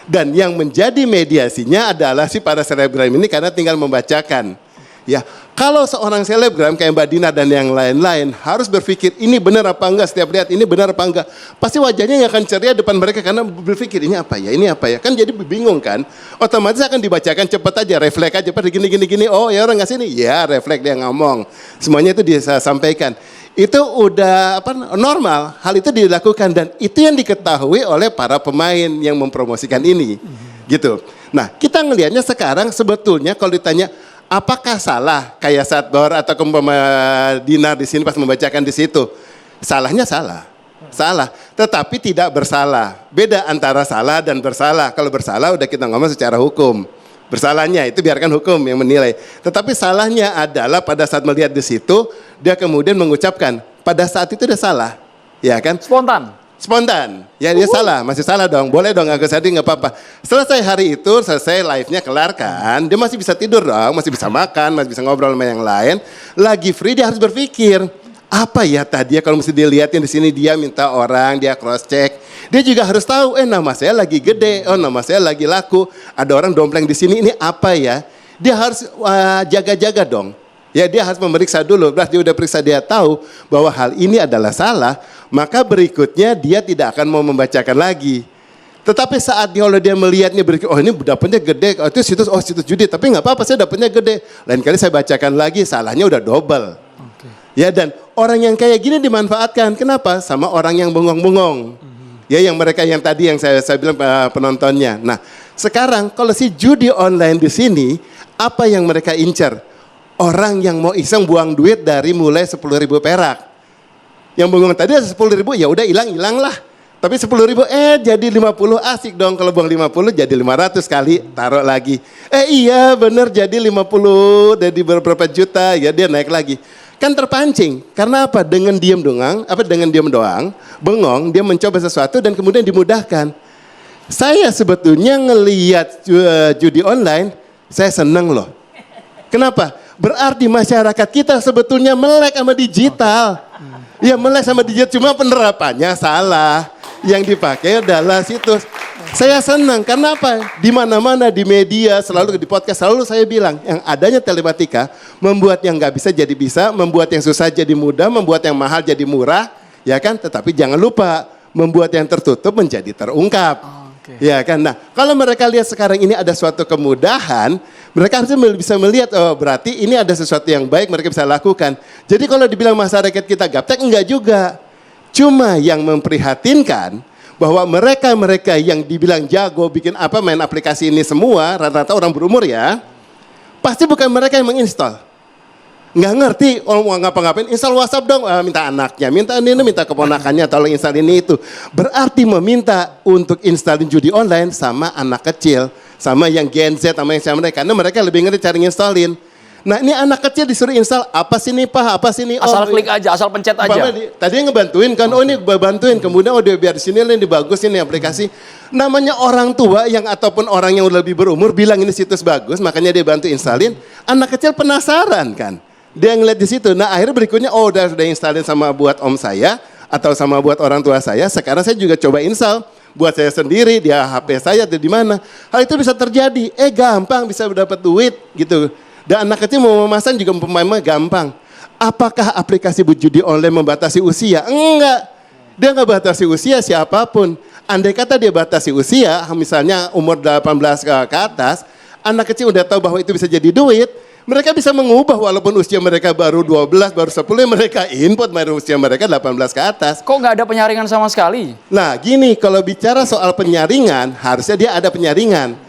Dan yang menjadi mediasinya adalah si para selebgram ini karena tinggal membacakan. Ya, kalau seorang selebgram kayak Mbak Dina dan yang lain-lain harus berpikir ini benar apa enggak, setiap lihat ini benar apa enggak. Pasti wajahnya nggak akan ceria depan mereka karena berpikir ini apa ya, kan jadi bingung kan. Otomatis akan dibacakan cepat aja, refleks aja, pada gini, oh ya orang nggak sini, ya refleks dia ngomong. Semuanya itu dia sampaikan. Itu udah normal, hal itu dilakukan dan itu yang diketahui oleh para pemain yang mempromosikan ini, gitu. Nah, kita ngelihatnya sekarang sebetulnya kalau ditanya apakah salah kayak Satbor atau Dinar di sini pas membacakan di situ, salahnya salah, tetapi tidak bersalah. Beda antara salah dan bersalah. Kalau bersalah udah kita ngomong secara hukum. Bersalahnya itu biarkan hukum yang menilai. Tetapi salahnya adalah pada saat melihat di situ, dia kemudian mengucapkan, pada saat itu dia salah. Ya kan? Spontan. Ya dia salah, masih salah dong. Boleh dong aku sedih nggak apa-apa. Selesai hari itu, selesai live-nya kelar kan, dia masih bisa tidur dong, masih bisa makan, masih bisa ngobrol sama yang lain. Lagi free dia harus berpikir, apa ya tadi ya kalau mesti dilihatin di sini dia minta orang, dia cross check. Dia juga harus tahu, nama saya lagi gede, nama saya lagi laku. Ada orang dompleng di sini, ini apa ya? Dia harus jaga-jaga dong. Ya dia harus memeriksa dulu. Berarti dia udah periksa, dia tahu bahwa hal ini adalah salah, maka berikutnya dia tidak akan mau membacakan lagi. Tetapi saat kalau dia melihatnya berpikir, oh ini dapatnya gede, itu situs judi, tapi nggak apa-apa saya dapatnya gede. Lain kali saya bacakan lagi, salahnya udah double. Ya dan orang yang kayak gini dimanfaatkan. Kenapa? Sama orang yang bengong-bengong. Ya yang mereka yang tadi yang saya bilang penontonnya. Nah sekarang kalau si judi online di sini, apa yang mereka incar? Orang yang mau iseng buang duit dari mulai 10.000 perak. Yang bengong tadi 10.000 ya udah hilang lah. Tapi 10.000 jadi 50 asik dong kalau buang 50 jadi 500 kali taruh lagi. Iya bener jadi 50 jadi beberapa juta ya dia naik lagi. Kan terpancing. Karena apa? Dengan diam doang, bengong, dia mencoba sesuatu dan kemudian dimudahkan. Saya sebetulnya ngelihat judi online, saya seneng loh. Kenapa? Berarti masyarakat kita sebetulnya melek sama digital. Ya melek sama digital, cuma penerapannya salah. Yang dipakai adalah situs. Saya senang karena apa? Di mana-mana di media, selalu di podcast selalu saya bilang yang adanya telematika membuat yang nggak bisa jadi bisa, membuat yang susah jadi mudah, membuat yang mahal jadi murah, ya kan? Tetapi jangan lupa membuat yang tertutup menjadi terungkap. Ya kan? Nah, kalau mereka lihat sekarang ini ada suatu kemudahan, mereka harusnya bisa melihat oh berarti ini ada sesuatu yang baik mereka bisa lakukan. Jadi kalau dibilang masyarakat kita gaptek enggak juga. Cuma yang memprihatinkan bahwa mereka yang dibilang jago bikin apa main aplikasi ini semua rata-rata orang berumur ya, pasti bukan mereka yang menginstal. Nggak ngerti, orang ngapa-ngapain, install WhatsApp dong, minta anaknya, minta ini, minta keponakannya, tolong install ini itu. Berarti meminta untuk installin judi online sama anak kecil, sama yang Gen Z, sama yang sama mereka, karena mereka lebih ngerti cara nginstalin. Nah ini anak kecil disuruh install, apa sih nih Pak, apa sih nih? Asal klik aja, asal pencet aja. Tadinya ngebantuin kan, ini bantuin, kemudian dia biar di sini ini bagus ini aplikasi. Namanya orang tua yang ataupun orang yang lebih berumur bilang ini situs bagus, makanya dia bantu installin. Anak kecil penasaran kan, dia ngeliat di situ. Nah akhirnya berikutnya, udah installin sama buat om saya atau sama buat orang tua saya. Sekarang saya juga coba install buat saya sendiri, dia HP saya atau di mana. Hal itu bisa terjadi, gampang bisa dapat duit gitu. Dan anak kecil mau memasang juga memang gampang. Apakah aplikasi judi online membatasi usia? Enggak. Dia nggak batasi usia siapapun. Andai kata dia batasi usia, misalnya umur 18 ke atas, anak kecil udah tahu bahwa itu bisa jadi duit, mereka bisa mengubah walaupun usia mereka baru 12, baru 10, mereka input baru usia mereka 18 ke atas. Kok nggak ada penyaringan sama sekali? Nah gini, kalau bicara soal penyaringan, harusnya dia ada penyaringan.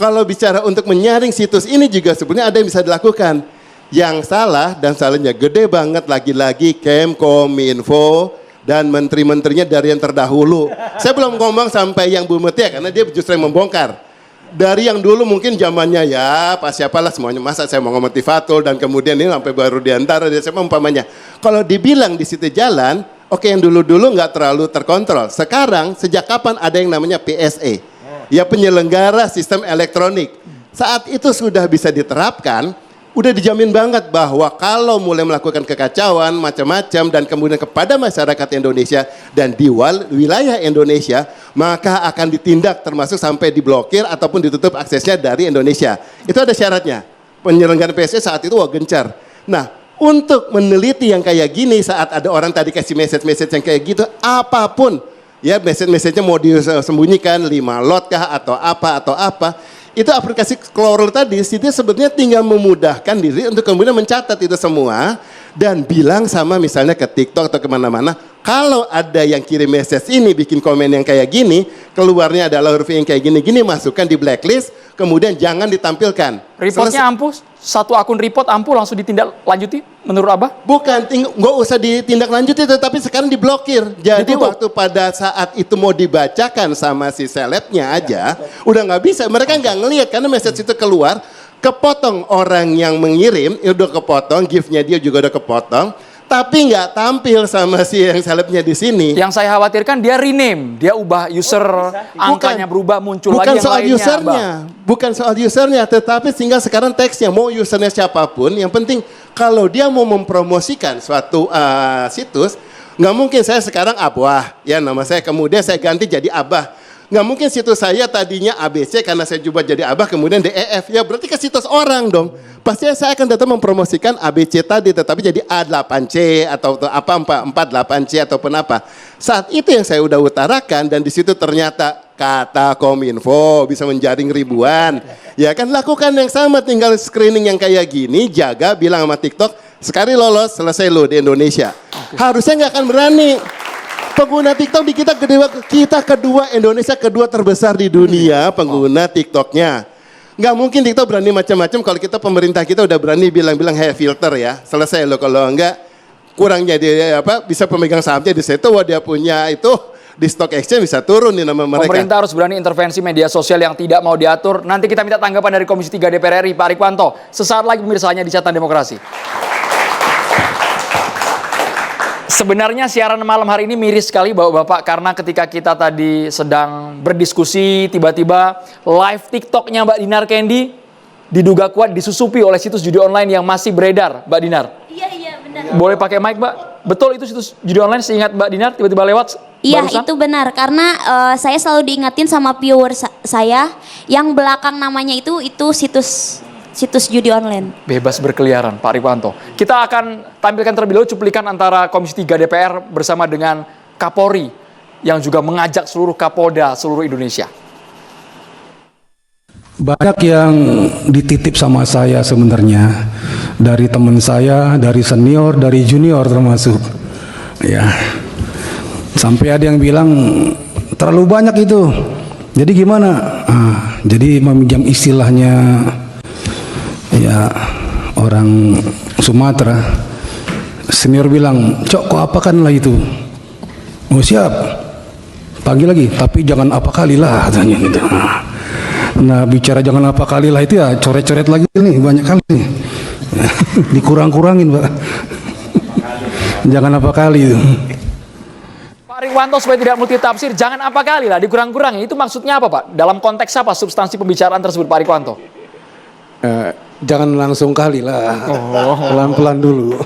kalau bicara untuk menyaring situs ini juga sebenarnya ada yang bisa dilakukan. Yang salah dan salahnya gede banget lagi-lagi Kemkominfo dan menteri-menterinya dari yang terdahulu. Saya belum ngomong sampai yang Bu Mutia karena dia justru yang membongkar. Dari yang dulu mungkin zamannya ya Pak siapalah semuanya, masa saya mau ngomong Tifatul dan kemudian ini sampai baru diantara dia siapa umpamanya. Kalau dibilang di situ jalan, oke yang dulu-dulu nggak terlalu terkontrol. Sekarang sejak kapan ada yang namanya PSE? Ya penyelenggara sistem elektronik. Saat itu sudah bisa diterapkan, udah dijamin banget bahwa kalau mulai melakukan kekacauan macam-macam dan kemudian kepada masyarakat Indonesia dan di wilayah Indonesia, maka akan ditindak termasuk sampai diblokir ataupun ditutup aksesnya dari Indonesia. Itu ada syaratnya. Penyelenggaraan PSE saat itu wah gencar. Nah, untuk meneliti yang kayak gini saat ada orang tadi kasih message-message yang kayak gitu, apapun ya message-message-nya mau disembunyikan 5 lot kah atau apa, itu aplikasi Clorel tadi itu sebetulnya tinggal memudahkan diri untuk kemudian mencatat itu semua dan bilang sama misalnya ke TikTok atau kemana-mana, kalau ada yang kirim message ini bikin komen yang kayak gini, keluarnya adalah huruf yang kayak gini-gini, masukkan di blacklist, kemudian jangan ditampilkan. Reportnya ampuh, satu akun report ampuh langsung ditindaklanjuti menurut Abah? Bukan, nggak usah ditindaklanjuti, tetapi sekarang diblokir. Jadi waktu pada saat itu mau dibacakan sama si selebnya aja, udah nggak bisa. Mereka nggak ngelihat karena message itu keluar, kepotong orang yang mengirim, udah kepotong, gift-nya dia juga udah kepotong, tapi nggak tampil sama si yang selebnya di sini. Yang saya khawatirkan dia rename, dia ubah user, angkanya berubah, muncul lagi yang lainnya. Bukan soal usernya, tetapi sehingga sekarang teksnya mau usernya siapapun, yang penting kalau dia mau mempromosikan suatu situs, nggak mungkin saya sekarang Abwah, ya nama saya kemudian saya ganti jadi Abah. Nggak mungkin situs saya tadinya ABC karena saya coba jadi Abah kemudian DEF. Ya berarti ke situs orang dong. Pasti saya akan tetap mempromosikan ABC tadi tetapi jadi A8C atau apa 48C ataupun apa. Saat itu yang saya udah utarakan dan di situ ternyata kata Kominfo bisa menjaring ribuan. Ya kan lakukan yang sama, tinggal screening yang kayak gini, jaga bilang sama TikTok, sekali lolos selesai lo di Indonesia. Harusnya nggak akan berani. Pengguna TikTok di kita kedua, Indonesia kedua terbesar di dunia pengguna TikToknya. Nggak mungkin TikTok berani macam-macam kalau kita pemerintah kita udah berani bilang-bilang hey filter ya, selesai loh. Kalau enggak kurangnya dia bisa pemegang sahamnya di situ, wah dia punya itu di stock exchange bisa turun di nama mereka. Pemerintah harus berani intervensi media sosial yang tidak mau diatur. Nanti kita minta tanggapan dari Komisi 3 DPR RI, Pak Rikwanto. Sesaat lagi pemirsa hanya di Catatan Demokrasi. Sebenarnya siaran malam hari ini miris sekali Bapak-Bapak karena ketika kita tadi sedang berdiskusi tiba-tiba live TikToknya Mbak Dinar Candy diduga kuat disusupi oleh situs judi online yang masih beredar, Mbak Dinar. Iya benar. Boleh pakai mic Mbak? Betul itu situs judi online seingat Mbak Dinar tiba-tiba lewat? Iya barusan? itu benar karena saya selalu diingatin sama viewer saya yang belakang namanya itu situs judi online. Bebas berkeliaran, Pak Rikwanto. Kita akan tampilkan terlebih dahulu cuplikan antara Komisi 3 DPR bersama dengan Kapolri yang juga mengajak seluruh Kapolda seluruh Indonesia. Banyak yang dititip sama saya sebenarnya, dari teman saya, dari senior, dari junior termasuk. Ya, sampai ada yang bilang terlalu banyak itu. Jadi gimana? Jadi meminjam istilahnya ya orang Sumatera, senior bilang, "Cok, kok apakanlah itu?" "Oh siap, panggil lagi, tapi jangan apa kali lah," katanya gitu. Nah bicara jangan apa kali lah itu ya coret-coret lagi nih, banyak kali nih. Dikurang-kurangin Pak. Jangan apa kali itu. Pak Rikwanto supaya tidak multitafsir, jangan apa kali lah, dikurang-kurangin. Itu maksudnya apa Pak? Dalam konteks apa substansi pembicaraan tersebut Pak Rikwanto? Jangan langsung kali lah, pelan-pelan dulu.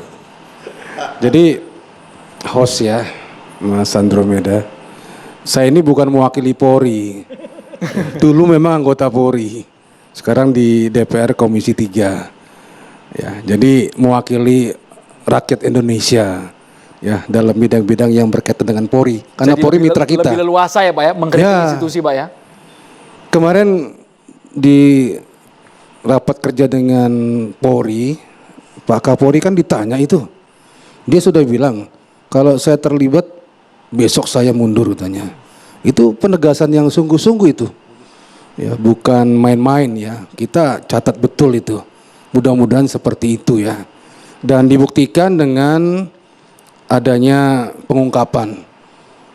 Jadi host ya, Mas Andromeda, saya ini bukan mewakili Polri. Dulu memang anggota Polri, sekarang di DPR Komisi 3. Ya, jadi mewakili rakyat Indonesia ya dalam bidang-bidang yang berkaitan dengan Polri. Karena Polri mitra kita. Lebih leluasa ya Pak ya, mengkritik institusi Pak ya. Kemarin di rapat kerja dengan Polri, Pak Kapolri kan ditanya itu. Dia sudah bilang, kalau saya terlibat, besok saya mundur katanya. Itu penegasan yang sungguh-sungguh itu. Ya, bukan main-main ya. Kita catat betul itu. Mudah-mudahan seperti itu ya. Dan dibuktikan dengan adanya pengungkapan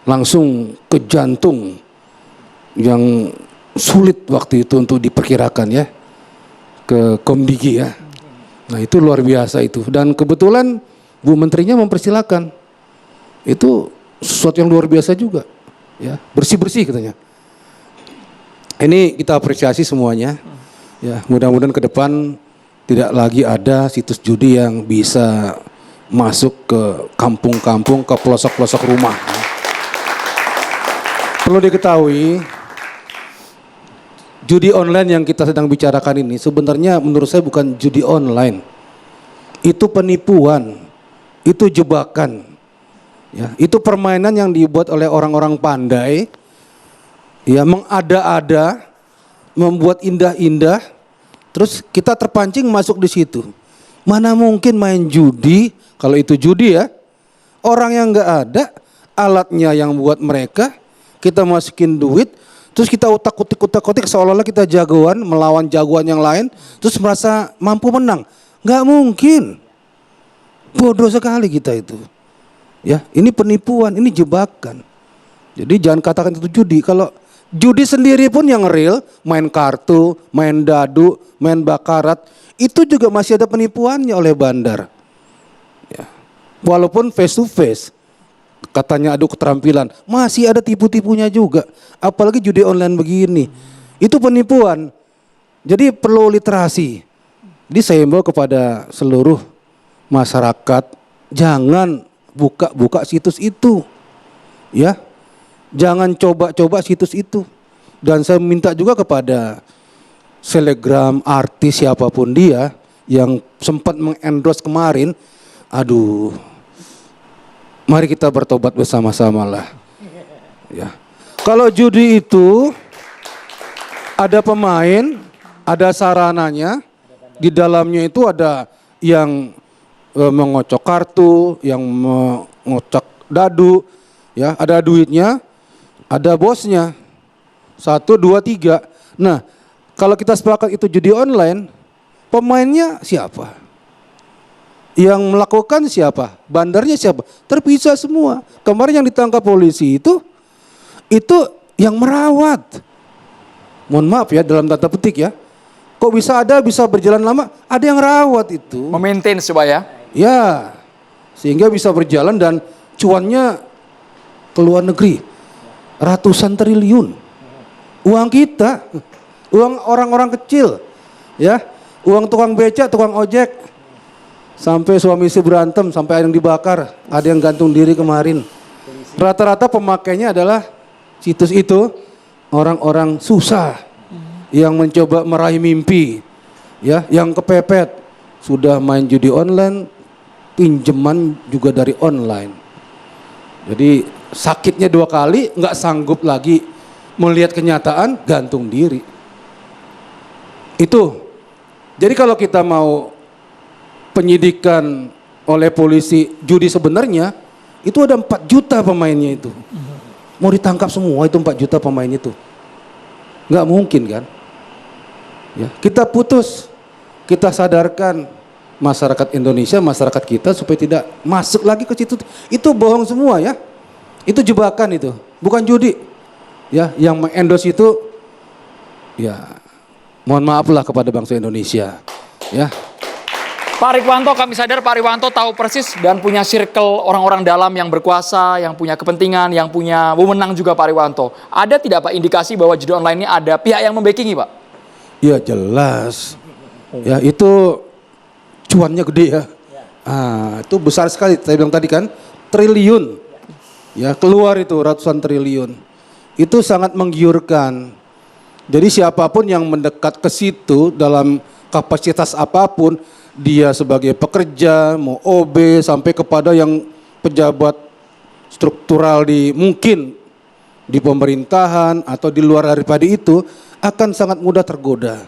langsung ke jantung yang sulit waktu itu untuk diperkirakan ya, ke Komdigi ya. Nah itu luar biasa itu. Dan kebetulan Bu Menterinya mempersilahkan. Itu sesuatu yang luar biasa juga ya, bersih-bersih katanya. Ini kita apresiasi semuanya. Ya, mudah-mudahan ke depan tidak lagi ada situs judi yang bisa masuk ke kampung-kampung, ke pelosok-pelosok rumah. Perlu diketahui, judi online yang kita sedang bicarakan ini sebenarnya menurut saya bukan judi online. Itu penipuan, itu jebakan. Ya, itu permainan yang dibuat oleh orang-orang pandai. Ya, mengada-ada, membuat indah-indah, terus kita terpancing masuk di situ. Mana mungkin main judi, kalau itu judi ya, orang yang nggak ada, alatnya yang buat mereka, kita masukin duit, terus kita utak-utik seolah-olah kita jagoan, melawan jagoan yang lain, terus merasa mampu menang. Nggak mungkin, bodoh sekali kita itu. Ya, ini penipuan, ini jebakan. Jadi jangan katakan itu judi. Kalau judi sendiri pun yang real, main kartu, main dadu, main bakarat, itu juga masih ada penipuannya oleh bandar. Ya. Walaupun face to face, katanya adu keterampilan, masih ada tipu-tipunya juga. Apalagi judi online begini, itu penipuan. Jadi perlu literasi. Jadi saya himbau kepada seluruh masyarakat, jangan buka situs itu. Ya. Jangan coba-coba situs itu. Dan saya minta juga kepada selebgram, artis siapapun dia yang sempat mengendorse kemarin, aduh, mari kita bertobat bersama-sama lah. Ya. Kalau judi itu ada pemain, ada sarananya, di dalamnya itu ada yang mengocok kartu, yang mengocok dadu, ya, ada duitnya. Ada bosnya, 1, 2, 3. Nah, kalau kita sepakat itu judi online, pemainnya siapa? Yang melakukan siapa? Bandarnya siapa? Terpisah semua. Kemarin yang ditangkap polisi itu yang merawat. Mohon maaf ya, dalam tanda petik ya. Kok bisa berjalan lama? Ada yang rawat itu. Memaintain supaya. Ya, sehingga bisa berjalan dan cuannya ke luar negeri. Ratusan triliun uang kita, uang orang-orang kecil, ya, uang tukang becak, tukang ojek, sampai suami istri berantem, sampai ada yang dibakar, ada yang gantung diri kemarin. Rata-rata pemakainya adalah situs itu orang-orang susah yang mencoba meraih mimpi, ya, yang kepepet sudah main judi online, pinjaman juga dari online. Jadi sakitnya 2 kali, nggak sanggup lagi melihat kenyataan, gantung diri. Itu. Jadi kalau kita mau penyidikan oleh polisi judi sebenarnya, itu ada 4 juta pemainnya itu. Mau ditangkap semua itu 4 juta pemain itu. Nggak mungkin kan? Ya, kita putus, kita sadarkan masyarakat Indonesia, masyarakat kita supaya tidak masuk lagi ke situ. Itu bohong semua ya. Itu jebakan itu, bukan judi. Ya, yang mengendorse itu ya mohon maaflah kepada bangsa Indonesia. Ya. Pak Rikwanto, kami sadar Pak Rikwanto tahu persis dan punya circle orang-orang dalam yang berkuasa, yang punya kepentingan, yang punya wewenang juga Pak Rikwanto. Ada tidak Pak indikasi bahwa judi online ini ada pihak yang membackingi Pak? Ya jelas. Ya itu cuannya gede ya. Itu besar sekali. Saya bilang tadi kan triliun. Ya keluar itu ratusan triliun. Itu sangat menggiurkan. Jadi siapapun yang mendekat ke situ dalam kapasitas apapun, dia sebagai pekerja, mau OB sampai kepada yang pejabat struktural mungkin di pemerintahan atau di luar daripada itu, akan sangat mudah tergoda.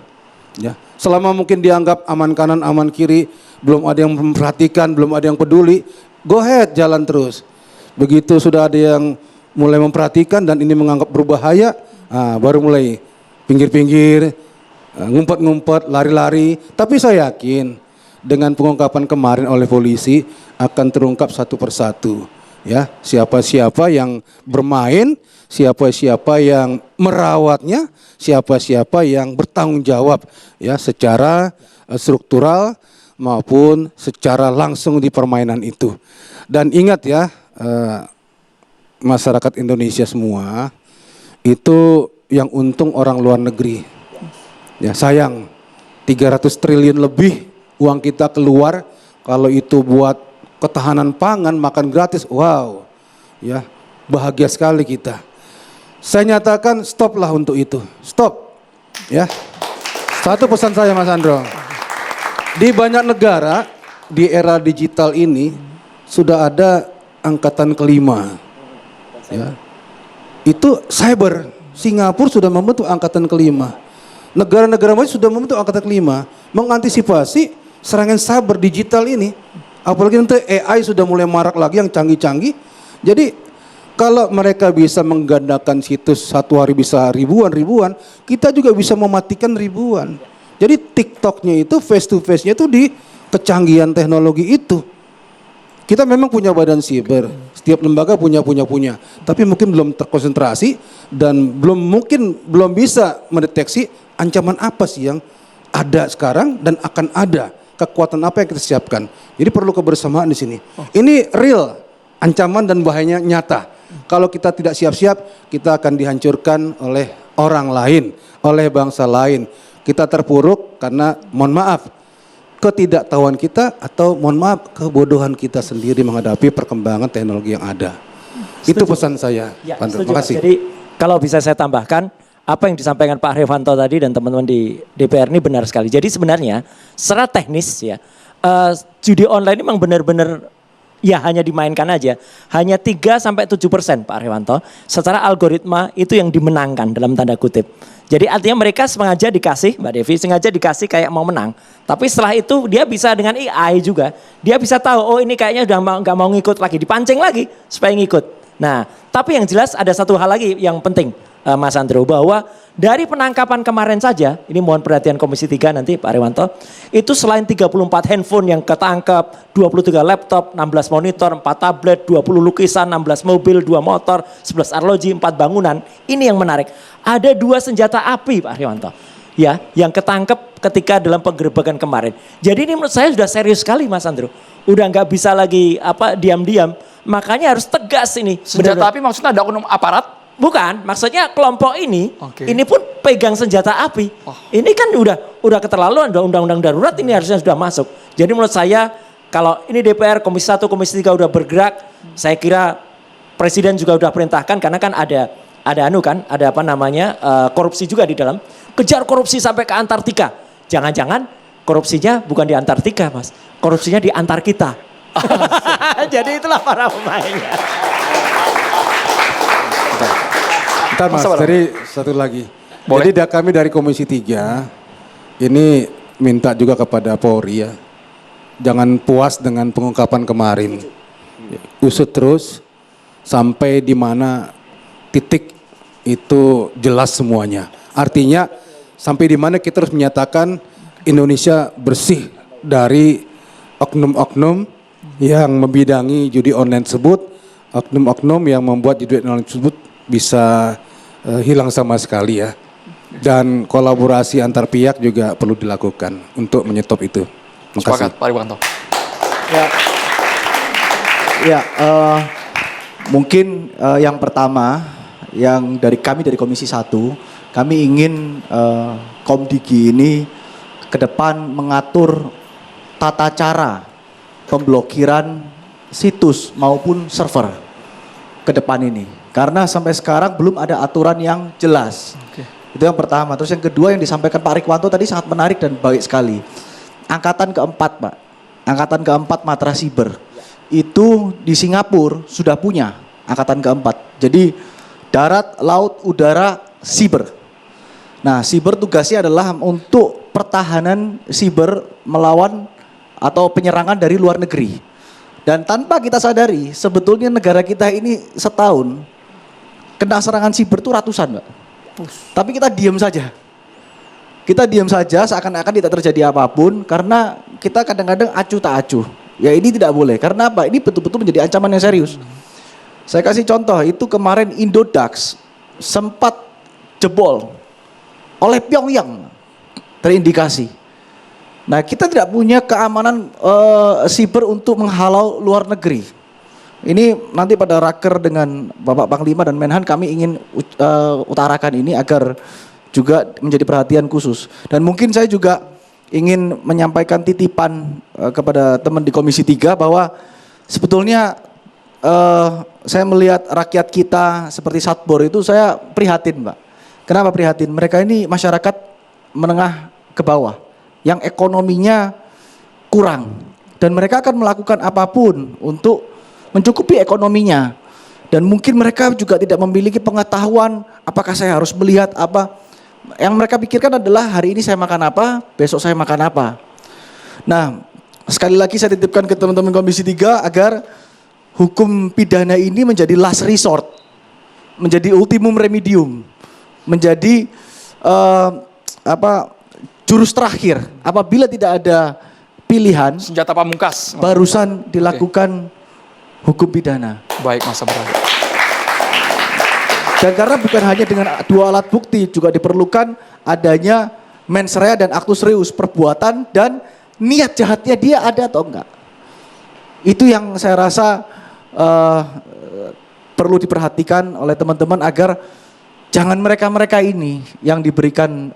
Ya, selama mungkin dianggap aman kanan, aman kiri, belum ada yang memperhatikan, belum ada yang peduli, go ahead jalan terus. Begitu sudah ada yang mulai memperhatikan dan ini menganggap berbahaya, baru mulai pinggir-pinggir, ngumpet-ngumpet, lari-lari. Tapi saya yakin dengan pengungkapan kemarin oleh polisi akan terungkap satu persatu. Ya, siapa-siapa yang bermain, siapa-siapa yang merawatnya, siapa-siapa yang bertanggung jawab ya secara struktural maupun secara langsung di permainan itu. Dan ingat ya, masyarakat Indonesia semua itu yang untung orang luar negeri. Ya, sayang 300 triliun lebih uang kita keluar, kalau itu buat ketahanan pangan, makan gratis, wow, ya bahagia sekali kita. Saya nyatakan stoplah untuk itu, stop, ya. Satu pesan saya Mas Andro, di banyak negara di era digital ini sudah ada angkatan kelima, ya. Itu cyber, Singapura sudah membentuk angkatan kelima, negara-negara lain sudah membentuk angkatan kelima, mengantisipasi serangan cyber digital ini. Apalagi nanti AI sudah mulai marak lagi yang canggih-canggih. Jadi kalau mereka bisa menggandakan situs satu hari bisa ribuan, kita juga bisa mematikan ribuan. Jadi TikToknya itu face to face-nya itu di kecanggihan teknologi itu. Kita memang punya badan siber, setiap lembaga punya. Tapi mungkin belum terkonsentrasi dan belum bisa mendeteksi ancaman apa sih yang ada sekarang dan akan ada. Kekuatan apa yang kita siapkan. Jadi perlu kebersamaan di sini. Ini real, ancaman dan bahayanya nyata. Kalau kita tidak siap-siap, kita akan dihancurkan oleh orang lain, oleh bangsa lain. Kita terpuruk karena, mohon maaf, ketidaktahuan kita atau mohon maaf, kebodohan kita sendiri menghadapi perkembangan teknologi yang ada. Itu pesan saya. Ya, Terima kasih. Jadi kalau bisa saya tambahkan, apa yang disampaikan Pak Haryanto tadi dan teman-teman di DPR ini benar sekali. Jadi sebenarnya secara teknis ya, judi online ini memang benar-benar ya hanya dimainkan aja. Hanya 3-7% Pak Haryanto secara algoritma itu yang dimenangkan dalam tanda kutip. Jadi artinya mereka sengaja dikasih, Mbak Devi, sengaja dikasih kayak mau menang. Tapi setelah itu dia bisa dengan AI juga, dia bisa tahu oh ini kayaknya udah nggak mau ngikut lagi, dipancing lagi supaya ngikut. Nah, tapi yang jelas ada satu hal lagi yang penting. Mas Andro, bahwa dari penangkapan kemarin saja, ini mohon perhatian Komisi 3 nanti Pak Haryanto, itu selain 34 handphone yang ketangkep, 23 laptop, 16 monitor, 4 tablet, 20 lukisan, 16 mobil, 2 motor, 11 arloji, 4 bangunan. Ini yang menarik. Ada 2 senjata api Pak Haryanto, ya, yang ketangkep ketika dalam penggerebekan kemarin. Jadi ini menurut saya sudah serius sekali Mas Andro. Udah nggak bisa lagi diam-diam, makanya harus tegas ini. Senjata api maksudnya ada oknum aparat? Bukan, maksudnya kelompok ini pun pegang senjata api. Ini kan udah keterlaluan, undang-undang darurat ini harusnya sudah masuk. Jadi menurut saya kalau ini DPR, Komisi 1, Komisi 3 udah bergerak, saya kira Presiden juga udah perintahkan karena kan ada korupsi juga di dalam. Kejar korupsi sampai ke Antartika. Jangan-jangan korupsinya bukan di Antartika, Mas. Korupsinya di antar kita. Jadi itulah para pemainnya. Ntar Mas, jadi satu lagi. Boleh? Jadi kami dari Komisi 3 ini minta juga kepada Polri ya. Jangan puas dengan pengungkapan kemarin. Usut terus sampai di mana titik itu jelas semuanya. Artinya sampai di mana kita harus menyatakan Indonesia bersih dari oknum-oknum yang membidangi judi online tersebut, oknum-oknum yang membuat judi online tersebut bisa hilang sama sekali ya. Dan kolaborasi antar pihak juga perlu dilakukan untuk menyetop itu. Terima kasih. Sepakat, Pak Haryanto. Mungkin yang pertama yang kami dari Komisi 1, kami ingin Komdigi ini ke depan mengatur tata cara pemblokiran situs maupun server ke depan ini. Karena sampai sekarang belum ada aturan yang jelas. Itu yang pertama. Terus yang kedua yang disampaikan Pak Haryanto tadi sangat menarik dan baik sekali. Angkatan keempat Pak, angkatan keempat Matra Siber. Itu di Singapura sudah punya angkatan keempat. Jadi darat, laut, udara, siber. Nah siber tugasnya adalah untuk pertahanan siber melawan atau penyerangan dari luar negeri. Dan tanpa kita sadari sebetulnya negara kita ini setahun kena serangan siber itu ratusan Mbak. Tapi kita diam saja. Kita diam saja seakan-akan tidak terjadi apapun karena kita kadang-kadang acuh tak acuh. Ya ini tidak boleh. Karena apa? Ini betul-betul menjadi ancaman yang serius. Saya kasih contoh, itu kemarin Indodax sempat jebol oleh Pyongyang, terindikasi. Nah, kita tidak punya keamanan siber untuk menghalau luar negeri. Ini nanti pada raker dengan Bapak Panglima dan Menhan kami ingin utarakan ini agar juga menjadi perhatian khusus. Dan mungkin saya juga ingin menyampaikan titipan kepada teman di Komisi 3 bahwa sebetulnya saya melihat rakyat kita seperti Satbor itu saya prihatin, Mbak. Kenapa prihatin? Mereka ini masyarakat menengah ke bawah yang ekonominya kurang dan mereka akan melakukan apapun untuk mencukupi ekonominya. Dan mungkin mereka juga tidak memiliki pengetahuan apakah saya harus melihat apa. Yang mereka pikirkan adalah hari ini saya makan apa, besok saya makan apa. Nah, sekali lagi saya titipkan ke teman-teman Komisi 3 agar hukum pidana ini menjadi last resort, menjadi ultimum remedium, menjadi jurus terakhir. Apabila tidak ada pilihan, Senjata pamungkas. barusan dilakukan hukum pidana. Baik, Mas Abraham. Dan karena bukan hanya dengan 2 alat bukti, juga diperlukan adanya mens rea dan actus reus, perbuatan dan niat jahatnya dia ada atau enggak. Itu yang saya rasa perlu diperhatikan oleh teman-teman agar jangan mereka-mereka ini yang diberikan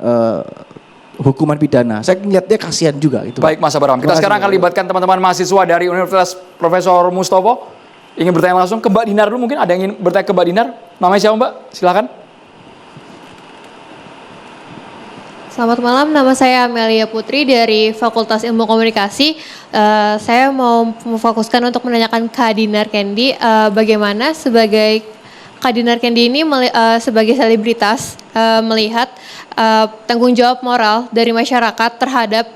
hukuman pidana. Saya melihatnya kasihan juga itu. Baik, Mas Abraham. Kita sekarang akan libatkan teman-teman mahasiswa dari Universitas Profesor Mustopo. Ingin bertanya langsung ke Mbak Dinar dulu, mungkin ada yang ingin bertanya ke Mbak Dinar. Namanya siapa, Mbak? Silakan. Selamat malam, nama saya Amelia Putri dari Fakultas Ilmu Komunikasi. Saya mau memfokuskan untuk menanyakan Kak Dinar Candy, bagaimana sebagai Kak Dinar Candy ini sebagai selebritas melihat tanggung jawab moral dari masyarakat terhadap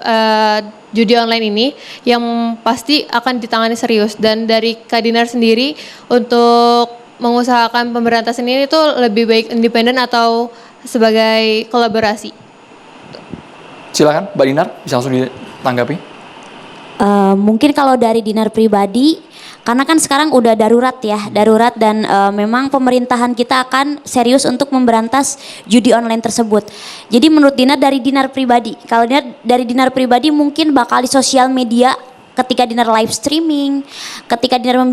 judi online ini yang pasti akan ditangani serius, dan dari Kak Dinar sendiri untuk mengusahakan pemberantasan ini itu lebih baik independen atau sebagai kolaborasi? Silakan, Mbak Dinar, bisa langsung ditanggapi. Mungkin kalau dari Dinar pribadi, karena kan sekarang udah darurat ya, darurat dan memang pemerintahan kita akan serius untuk memberantas judi online tersebut. Jadi menurut Dinar, dari Dinar pribadi, kalau dari Dinar pribadi mungkin bakal di sosial media ketika Dinar live streaming, ketika Dinar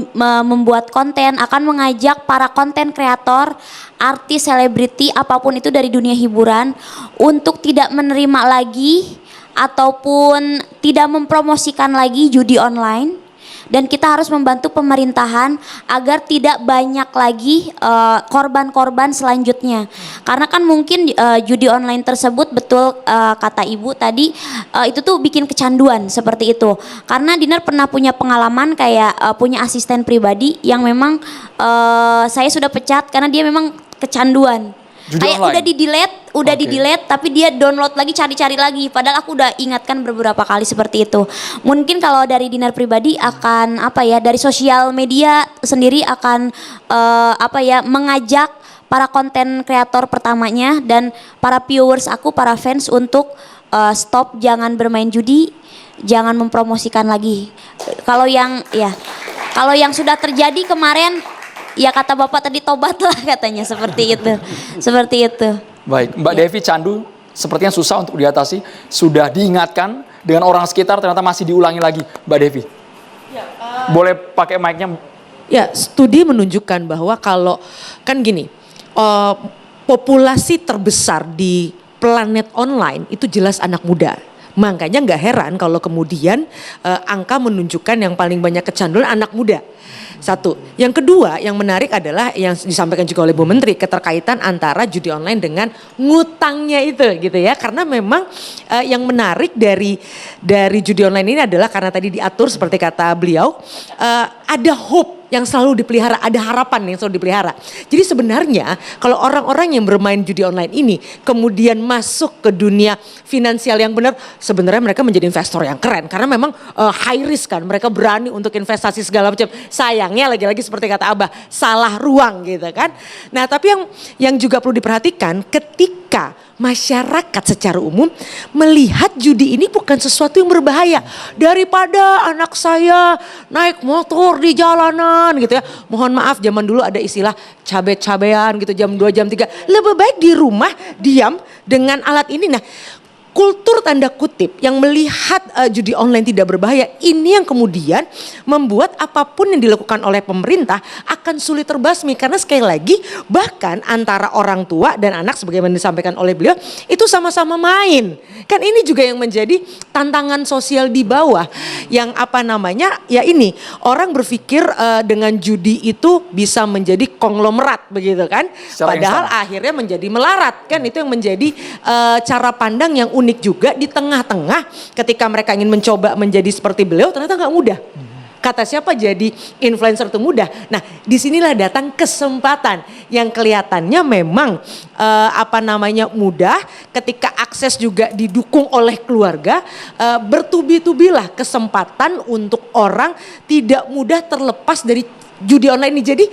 membuat konten, akan mengajak para konten kreator, artis, selebriti, apapun itu dari dunia hiburan untuk tidak menerima lagi ataupun tidak mempromosikan lagi judi online. Dan kita harus membantu pemerintahan agar tidak banyak lagi korban-korban selanjutnya. Karena kan mungkin judi online tersebut, betul kata Ibu tadi, itu tuh bikin kecanduan seperti itu. Karena Dinar pernah punya pengalaman kayak punya asisten pribadi yang memang saya sudah pecat karena dia memang kecanduan. Judi Kayak online? udah di-delete tapi dia download lagi, cari-cari lagi. Padahal aku udah ingatkan beberapa kali seperti itu. Mungkin kalau dari Dinar pribadi akan dari sosial media sendiri akan mengajak para konten kreator pertamanya dan para viewers aku, para fans untuk stop, jangan bermain judi, jangan mempromosikan lagi. Kalau yang sudah terjadi kemarin, ya kata Bapak tadi, tobatlah katanya, seperti itu. Seperti itu. Baik, Mbak Devi, candu sepertinya susah untuk diatasi. Sudah diingatkan dengan orang sekitar, ternyata masih diulangi lagi, Mbak Devi. Boleh pakai mic-nya? Ya, studi menunjukkan bahwa kalau kan gini, populasi terbesar di planet online itu jelas anak muda. Makanya nggak heran kalau kemudian angka menunjukkan yang paling banyak kecanduan anak muda. Satu. Yang kedua yang menarik adalah yang disampaikan juga oleh Bu Menteri, keterkaitan antara judi online dengan ngutangnya itu gitu ya. Karena memang yang menarik dari judi online ini adalah karena tadi diatur seperti kata beliau, ada hope yang selalu dipelihara, ada harapan yang selalu dipelihara. Jadi sebenarnya kalau orang-orang yang bermain judi online ini kemudian masuk ke dunia finansial yang benar, sebenarnya mereka menjadi investor yang keren karena memang high risk kan, mereka berani untuk investasi segala macam. Sayangnya lagi-lagi seperti kata Abah, salah ruang gitu kan. Nah, tapi yang juga perlu diperhatikan ketika masyarakat secara umum melihat judi ini bukan sesuatu yang berbahaya. Daripada anak saya naik motor di jalanan gitu ya. Mohon maaf, zaman dulu ada istilah cabe-cabean gitu jam 2 jam 3. Lebih baik di rumah diam dengan alat ini. Nah, kultur tanda kutip yang melihat judi online tidak berbahaya ini yang kemudian membuat apapun yang dilakukan oleh pemerintah akan sulit terbasmi karena sekali lagi bahkan antara orang tua dan anak sebagaimana disampaikan oleh beliau itu sama-sama main. Kan ini juga yang menjadi tantangan sosial di bawah yang ya ini orang berpikir dengan judi itu bisa menjadi konglomerat begitu kan. Padahal akhirnya menjadi melarat kan, itu yang menjadi cara pandang yang unik juga di tengah-tengah ketika mereka ingin mencoba menjadi seperti beliau ternyata nggak mudah. Kata siapa jadi influencer itu mudah. Nah, disinilah datang kesempatan yang kelihatannya memang mudah ketika akses juga didukung oleh keluarga, bertubi-tubilah kesempatan untuk orang tidak mudah terlepas dari judi online ini. Jadi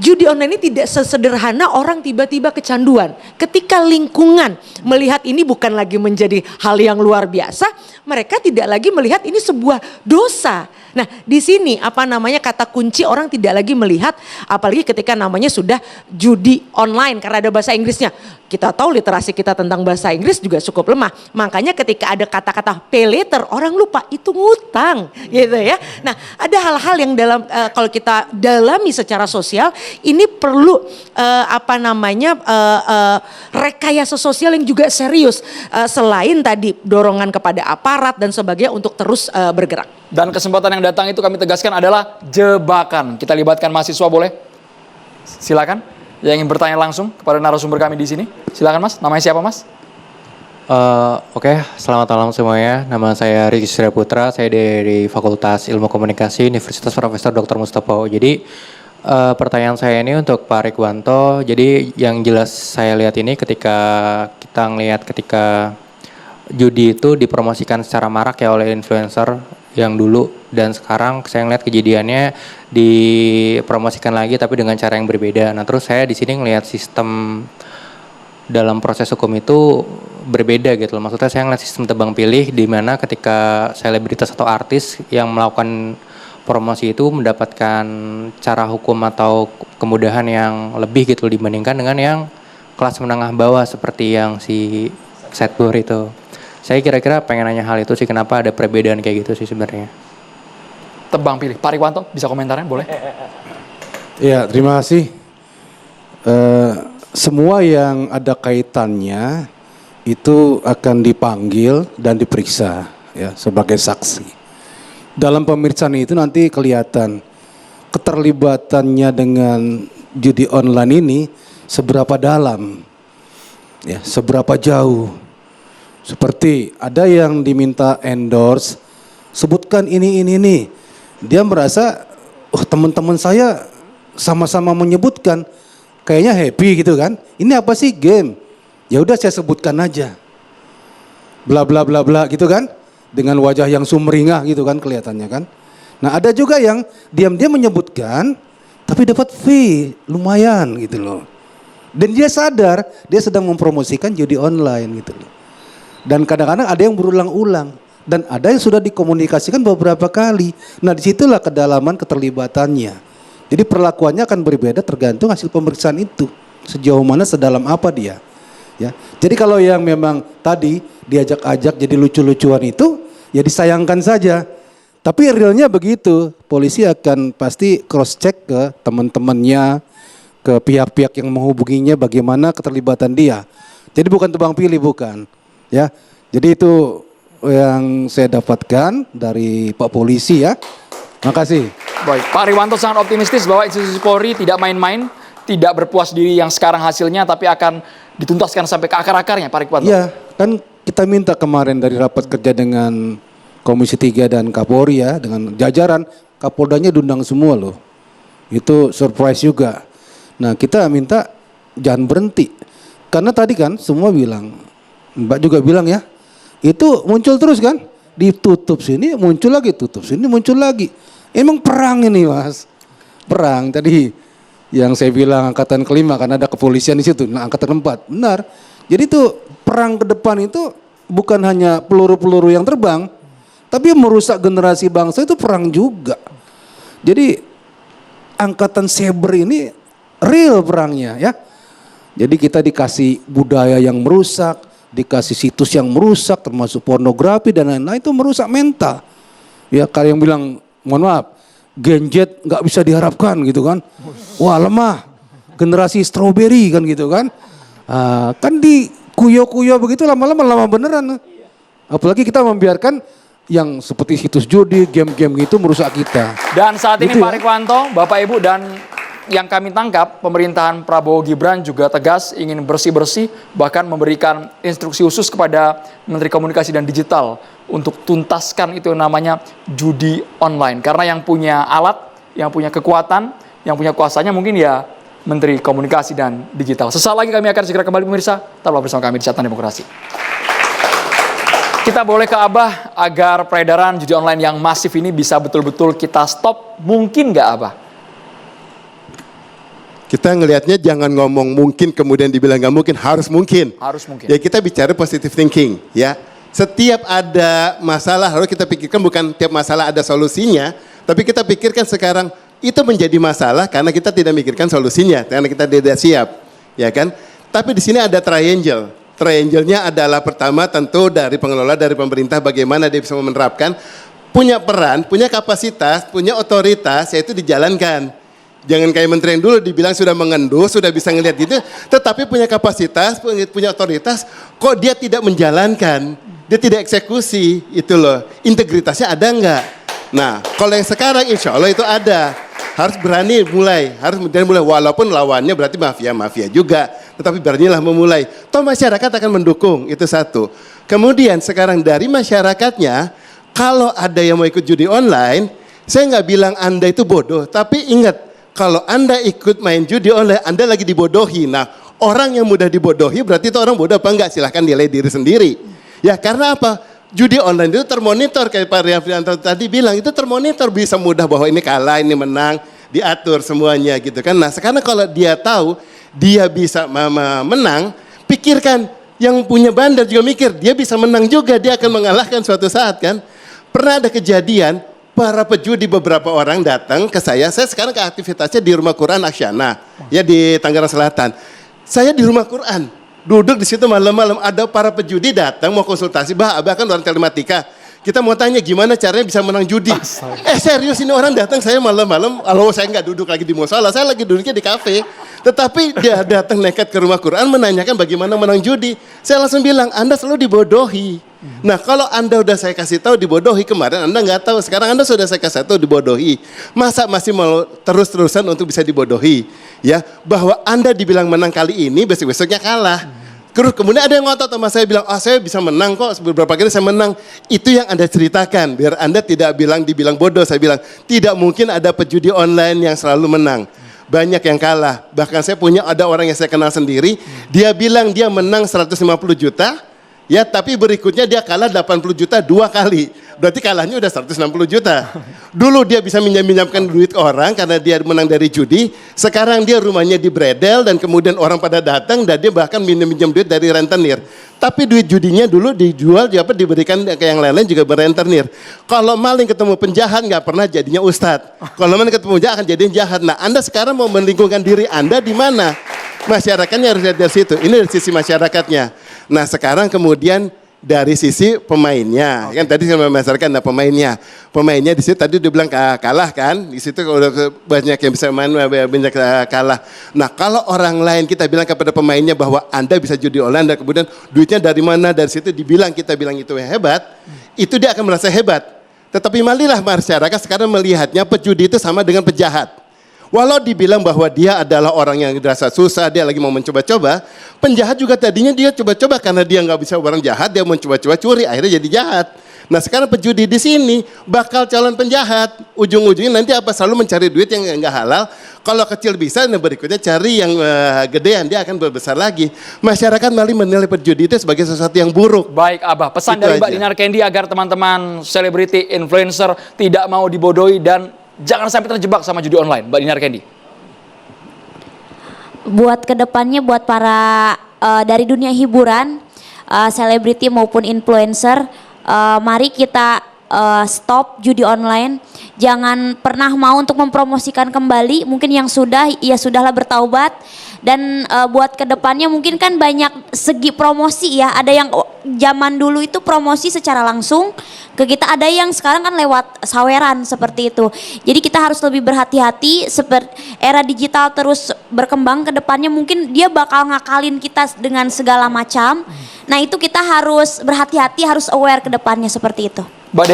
judi online ini tidak sesederhana orang tiba-tiba kecanduan. Ketika lingkungan melihat ini bukan lagi menjadi hal yang luar biasa, mereka tidak lagi melihat ini sebuah dosa. Nah, di sini kata kunci orang tidak lagi melihat, apalagi ketika namanya sudah judi online karena ada bahasa Inggrisnya. Kita tahu literasi kita tentang bahasa Inggris juga cukup lemah. Makanya ketika ada kata-kata pay later, orang lupa itu ngutang, gitu ya. Nah, ada hal-hal yang dalam kalau kita dalami secara sosial, ini perlu rekayasa sosial yang juga serius. Selain tadi dorongan kepada aparat dan sebagainya untuk terus bergerak. Dan kesempatan yang datang itu kami tegaskan adalah jebakan. Kita libatkan mahasiswa boleh? Silakan. Yang ingin bertanya langsung kepada narasumber kami di sini. Silakan Mas, namanya siapa Mas? Oke, selamat malam semuanya. Nama saya Riki Surya Putra, saya dari Fakultas Ilmu Komunikasi Universitas Profesor Dr. Mustopo. Jadi pertanyaan saya ini untuk Pak Rikwanto. Jadi yang jelas saya lihat ini ketika kita ngelihat ketika judi itu dipromosikan secara marak ya oleh influencer yang dulu, dan sekarang saya ngeliat kejadiannya dipromosikan lagi tapi dengan cara yang berbeda. Nah, terus saya di sini ngelihat sistem dalam proses hukum itu berbeda gitu loh. Maksudnya saya ngeliat sistem tebang pilih di mana ketika selebritas atau artis yang melakukan promosi itu mendapatkan cara hukum atau kemudahan yang lebih gitu dibandingkan dengan yang kelas menengah bawah seperti yang si Setbor itu. Saya kira-kira pengen nanya hal itu sih, kenapa ada perbedaan kayak gitu sih sebenarnya. Tebang pilih. Pak Rikwanto bisa komentarin boleh? Ya, terima kasih. Semua yang ada kaitannya itu akan dipanggil dan diperiksa ya sebagai saksi. Dalam pemeriksaan itu nanti kelihatan keterlibatannya dengan judi online ini seberapa dalam, ya seberapa jauh. Seperti ada yang diminta endorse, sebutkan ini. Dia merasa, teman-teman saya sama-sama menyebutkan, kayaknya happy gitu kan. Ini apa sih game? Ya udah saya sebutkan aja. Bla bla bla bla gitu kan. Dengan wajah yang sumringah gitu kan kelihatannya kan. Nah, ada juga yang diam-diam menyebutkan tapi dapat fee lumayan gitu loh. Dan dia sadar dia sedang mempromosikan judi online gitu loh. Dan kadang-kadang ada yang berulang-ulang dan ada yang sudah dikomunikasikan beberapa kali. Nah, disitulah kedalaman keterlibatannya. Jadi perlakuannya akan berbeda tergantung hasil pemeriksaan itu. Sejauh mana, sedalam apa dia. Ya. Jadi kalau yang memang tadi diajak-ajak jadi lucu-lucuan itu, ya disayangkan saja. Tapi realnya begitu, polisi akan pasti cross check ke teman-temannya, ke pihak-pihak yang menghubunginya bagaimana keterlibatan dia. Jadi bukan tebang pilih, bukan. Ya, jadi itu yang saya dapatkan dari Pak Polisi ya. Makasih. Baik, Pak Rikwanto sangat optimistis bahwa institusi Polri tidak main-main, tidak berpuas diri yang sekarang hasilnya, tapi akan dituntaskan sampai ke akar-akarnya, Pak Rikwanto. Iya, kan kita minta kemarin dari rapat kerja dengan Komisi 3 dan Kapolri ya, dengan jajaran Kapoldanya diundang semua loh. Itu surprise juga. Nah, kita minta jangan berhenti. Karena tadi kan semua bilang, Mbak juga bilang ya, itu muncul terus kan? Ditutup sini, muncul lagi, tutup sini, muncul lagi. Emang perang ini, Mas. Perang tadi yang saya bilang angkatan kelima karena ada kepolisian di situ. Nah, angkatan keempat, benar. Jadi itu perang ke depan itu bukan hanya peluru-peluru yang terbang, tapi merusak generasi bangsa itu perang juga. Jadi angkatan cyber ini real perangnya ya. Jadi kita dikasih budaya yang merusak, dikasih situs yang merusak termasuk pornografi dan lain-lain itu merusak mental. Ya kalau yang bilang mohon maaf, Genjet nggak bisa diharapkan gitu kan. Wah lemah, generasi strawberry kan gitu kan. Kan di kuyo-kuyo begitu lama-lama lama beneran. Apalagi kita membiarkan yang seperti situs judi, game-game gitu merusak kita. Dan saat ini Gitu Pak Rikwanto, Bapak Ibu dan yang kami tangkap, pemerintahan Prabowo Gibran juga tegas ingin bersih-bersih, bahkan memberikan instruksi khusus kepada Menteri Komunikasi dan Digital untuk tuntaskan itu namanya judi online. Karena yang punya alat, yang punya kekuatan, yang punya kuasanya mungkin ya Menteri Komunikasi dan Digital. Sesaat lagi kami akan segera kembali pemirsa, tetaplah bersama kami di Catatan Demokrasi. Kita boleh ke Abah agar peredaran judi online yang masif ini bisa betul-betul kita stop. Mungkin nggak Abah? Kita ngelihatnya jangan ngomong mungkin kemudian dibilang nggak mungkin, harus mungkin. Harus mungkin. Ya kita bicara positive thinking ya. Setiap ada masalah harus kita pikirkan, bukan tiap masalah ada solusinya, tapi kita pikirkan sekarang itu menjadi masalah karena kita tidak mikirkan solusinya, karena kita tidak siap, ya kan? Tapi di sini ada triangle. Triangle-nya adalah pertama tentu dari pengelola, dari pemerintah bagaimana dia bisa menerapkan, punya peran, punya kapasitas, punya otoritas, yaitu dijalankan. Jangan kayak menteri yang dulu dibilang sudah mengendur, sudah bisa ngelihat gitu, tetapi punya kapasitas, punya otoritas, kok dia tidak menjalankan, dia tidak eksekusi, itu loh. Integritasnya ada enggak? Nah, kalau yang sekarang insya Allah itu ada. Harus berani mulai, walaupun lawannya berarti mafia juga, tetapi beranilah memulai. Toh masyarakat akan mendukung, itu satu. Kemudian sekarang dari masyarakatnya, kalau ada yang mau ikut judi online, saya nggak bilang Anda itu bodoh, tapi ingat, kalau Anda ikut main judi online, Anda lagi dibodohi. Nah, orang yang mudah dibodohi berarti itu orang bodoh apa enggak? Silahkan nilai diri sendiri. Ya, karena apa? Judi online itu termonitor, kayak Pak Rianto tadi bilang, itu termonitor, bisa mudah bahwa ini kalah, ini menang, diatur semuanya gitu kan. Nah, sekarang kalau dia tahu, dia bisa menang, pikirkan, yang punya bandar juga mikir, dia bisa menang juga, dia akan mengalahkan suatu saat kan. Pernah ada kejadian, para pejudi beberapa orang datang ke saya sekarang ke aktivitasnya di Rumah Quran Asyana, ya di Tangerang Selatan. Saya di Rumah Quran, duduk di situ malam-malam, ada para pejudi datang mau konsultasi, Abah kan orang telematika. Kita mau tanya gimana caranya bisa menang judi. Serius ini orang datang saya malam-malam, kalau saya nggak duduk lagi di musola, saya lagi duduknya di kafe. Tetapi dia datang nekat ke Rumah Quran menanyakan bagaimana menang judi. Saya langsung bilang, Anda selalu dibodohi. Nah kalau Anda udah saya kasih tahu dibodohi kemarin, Anda nggak tahu, sekarang Anda sudah saya kasih tahu dibodohi. Masa masih mau terus-terusan untuk bisa dibodohi? Ya, bahwa Anda dibilang menang kali ini, besok-besoknya kalah. Terus kemudian ada yang ngotot sama saya bilang, saya bisa menang kok, beberapa kali saya menang. Itu yang Anda ceritakan, biar Anda tidak dibilang bodoh. Saya bilang, tidak mungkin ada pejudi online yang selalu menang. Banyak yang kalah. Bahkan saya punya ada orang yang saya kenal sendiri, dia bilang dia menang 150 juta, ya tapi berikutnya dia kalah 80 juta 2 kali. Berarti kalahnya udah 160 juta. Dulu dia bisa minjam-minjamkan duit ke orang karena dia menang dari judi. Sekarang dia rumahnya dibredel dan kemudian orang pada datang dan dia bahkan minjam duit dari rentenir. Tapi duit judinya dulu dijual, diberikan ke yang lain-lain juga berentenir. Kalau maling ketemu penjahat nggak pernah jadinya ustadz. Kalau maling ketemu jahat akan jadinya jahat. Nah Anda sekarang mau melingkungkan diri Anda di mana? Masyarakatnya harus lihat dari situ. Ini dari sisi masyarakatnya. Nah sekarang kemudian dari sisi pemainnya, kan tadi saya masyarakat, nah pemainnya di situ tadi udah bilang kalah kan, di situ udah banyak yang bisa main, banyak kalah. Nah kalau orang lain kita bilang kepada pemainnya bahwa Anda bisa judi online dan kemudian duitnya dari mana, dari situ kita bilang itu hebat, itu dia akan merasa hebat. Tetapi marilah masyarakat sekarang melihatnya pejudi itu sama dengan penjahat. Walau dibilang bahwa dia adalah orang yang dirasa susah, dia lagi mau mencoba-coba, penjahat juga tadinya dia coba-coba karena dia nggak bisa orang jahat, dia mencoba-coba curi, akhirnya jadi jahat. Nah sekarang pejudi di sini bakal calon penjahat. Ujung-ujungnya nanti apa selalu mencari duit yang nggak halal. Kalau kecil bisa, nah berikutnya cari yang gedean, dia akan berbesar lagi. Masyarakat malah menilai perjudi itu sebagai sesuatu yang buruk. Baik Abah, pesan Itu dari Mbak aja. Dinar Candy agar teman-teman selebriti, influencer tidak mau dibodohi dan jangan sampai terjebak sama judi online. Mbak Dinar Candy. Buat kedepannya, buat para dari dunia hiburan, selebriti maupun influencer, mari kita stop judi online. Jangan pernah mau untuk mempromosikan kembali. Mungkin yang sudah, ya sudahlah bertaubat. Dan buat kedepannya mungkin kan banyak segi promosi ya. Ada yang zaman dulu itu promosi secara langsung ke kita, ada yang sekarang kan lewat saweran seperti itu. Jadi kita harus lebih berhati-hati. Seperti era digital terus berkembang ke depannya, mungkin dia bakal ngakalin kita dengan segala macam. Nah itu kita harus berhati-hati, harus aware ke depannya seperti itu. Mbak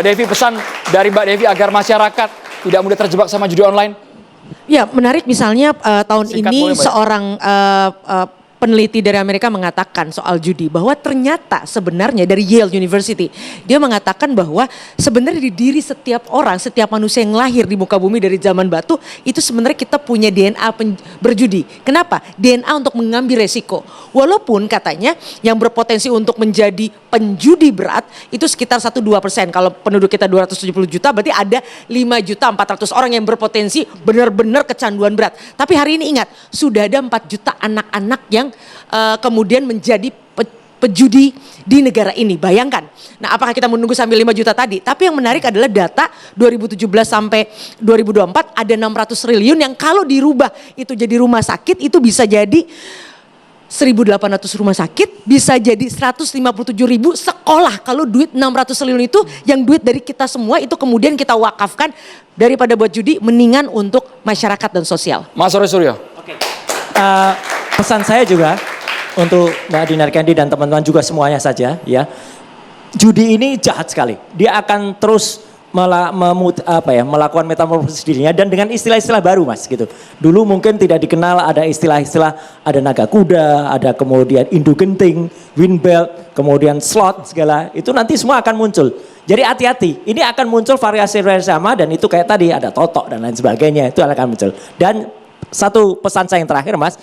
Devi, pesan dari Mbak Devi agar masyarakat tidak mudah terjebak sama judi online. Ya, menarik misalnya tahun Singkat ini boleh, Mbak? seorang peneliti dari Amerika mengatakan soal judi bahwa ternyata sebenarnya dari Yale University dia mengatakan bahwa sebenarnya di diri setiap orang, setiap manusia yang lahir di muka bumi dari zaman batu itu sebenarnya kita punya DNA berjudi. Kenapa? DNA untuk mengambil resiko. Walaupun katanya yang berpotensi untuk menjadi penjudi berat itu sekitar 1-2%. Kalau penduduk kita 270 juta berarti ada 5.400.000 orang yang berpotensi benar-benar kecanduan berat. Tapi hari ini ingat, sudah ada 4 juta anak-anak yang kemudian menjadi pejudi di negara ini. Bayangkan. Nah, apakah kita menunggu sampai 5 juta tadi? Tapi yang menarik adalah data 2017 sampai 2024 ada 600 triliun yang kalau dirubah itu jadi rumah sakit itu bisa jadi 1.800 rumah sakit, bisa jadi 157.000 sekolah. Kalau duit 600 triliun itu yang duit dari kita semua itu kemudian kita wakafkan daripada buat judi, mendingan untuk masyarakat dan sosial. Mas Suryo. Pesan saya juga untuk Mbak Dinar Candy dan teman-teman juga semuanya saja ya. Judi ini jahat sekali. Dia akan terus melakukan metamorfosis dirinya dan dengan istilah-istilah baru Mas gitu. Dulu mungkin tidak dikenal, ada istilah-istilah, ada naga kuda, ada kemudian indu genting, wind belt, kemudian slot segala. Itu nanti semua akan muncul. Jadi hati-hati, ini akan muncul variasi-variasi sama dan itu kayak tadi ada totok dan lain sebagainya, itu akan muncul. Dan satu pesan saya yang terakhir Mas,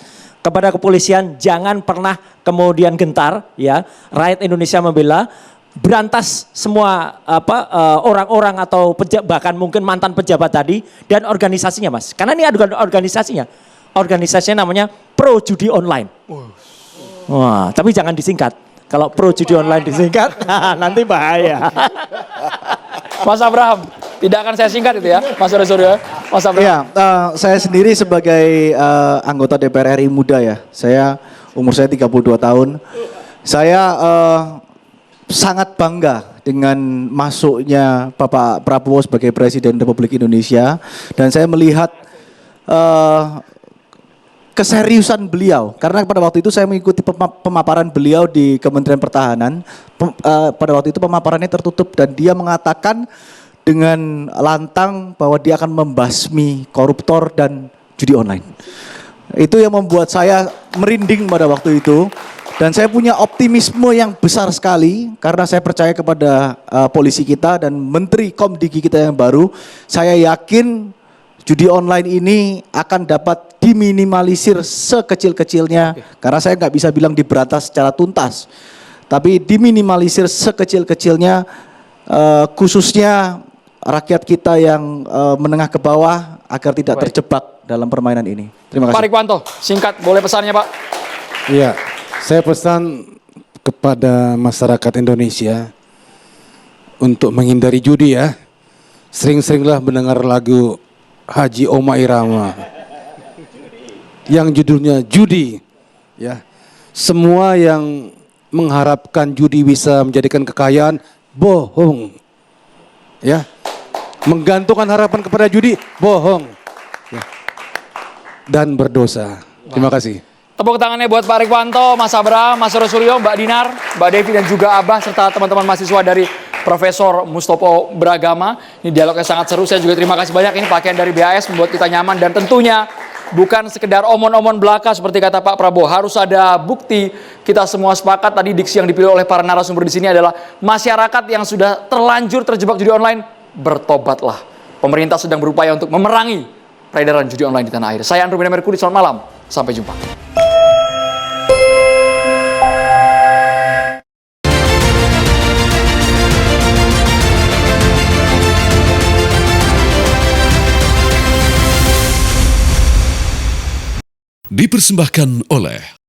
kepada kepolisian jangan pernah kemudian gentar ya. Rakyat Indonesia membela, berantas semua orang-orang atau bahkan mungkin mantan pejabat tadi dan organisasinya Mas. Karena ini ada organisasinya. Organisasinya namanya Pro Judi Online. Wah, tapi jangan disingkat. Kalau Pro Judi Online disingkat nanti bahaya. Mas Abraham, tidak akan saya singkat itu ya, Mas Suryo. Mas Abraham. Ya, saya sendiri sebagai anggota DPR RI muda ya. Umur saya 32 tahun. Saya sangat bangga dengan masuknya Bapak Prabowo sebagai Presiden Republik Indonesia dan saya melihat keseriusan beliau karena pada waktu itu saya mengikuti pemaparan beliau di Kementerian Pertahanan. Pada waktu itu pemaparannya tertutup dan dia mengatakan dengan lantang bahwa dia akan membasmi koruptor dan judi online. Itu yang membuat saya merinding pada waktu itu. Dan saya punya optimisme yang besar sekali karena saya percaya kepada polisi kita dan Menteri Komdigi kita yang baru. Saya yakin judi online ini akan dapat diminimalisir sekecil-kecilnya karena saya nggak bisa bilang diberantas secara tuntas. Tapi diminimalisir sekecil-kecilnya khususnya rakyat kita yang menengah ke bawah agar tidak terjebak dalam permainan ini. Terima kasih. Pak Rikwanto, singkat boleh pesannya Pak? Iya, saya pesan kepada masyarakat Indonesia untuk menghindari judi ya. Sering-seringlah mendengar lagu Haji Oma Irama yang judulnya Judi. Ya, semua yang mengharapkan judi bisa menjadikan kekayaan bohong. Ya, menggantungkan harapan kepada judi bohong. Ya. Dan berdosa. Terima kasih. Tepuk tangannya buat Pak Rikwanto, Mas Abraham, Mas Suryo, Mbak Dinar, Mbak Devi dan juga Abah serta teman-teman mahasiswa dari Profesor Mustopo Beragama. Ini dialognya sangat seru, saya juga terima kasih banyak. Ini pakaian dari BAS membuat kita nyaman dan tentunya bukan sekedar omon-omon belaka seperti kata Pak Prabowo. Harus ada bukti. Kita semua sepakat tadi diksi yang dipilih oleh para narasumber di sini adalah masyarakat yang sudah terlanjur terjebak judi online, bertobatlah. Pemerintah sedang berupaya untuk memerangi peredaran judi online di tanah air. Saya Andrew Merkuri, selamat malam. Sampai jumpa. Dipersembahkan oleh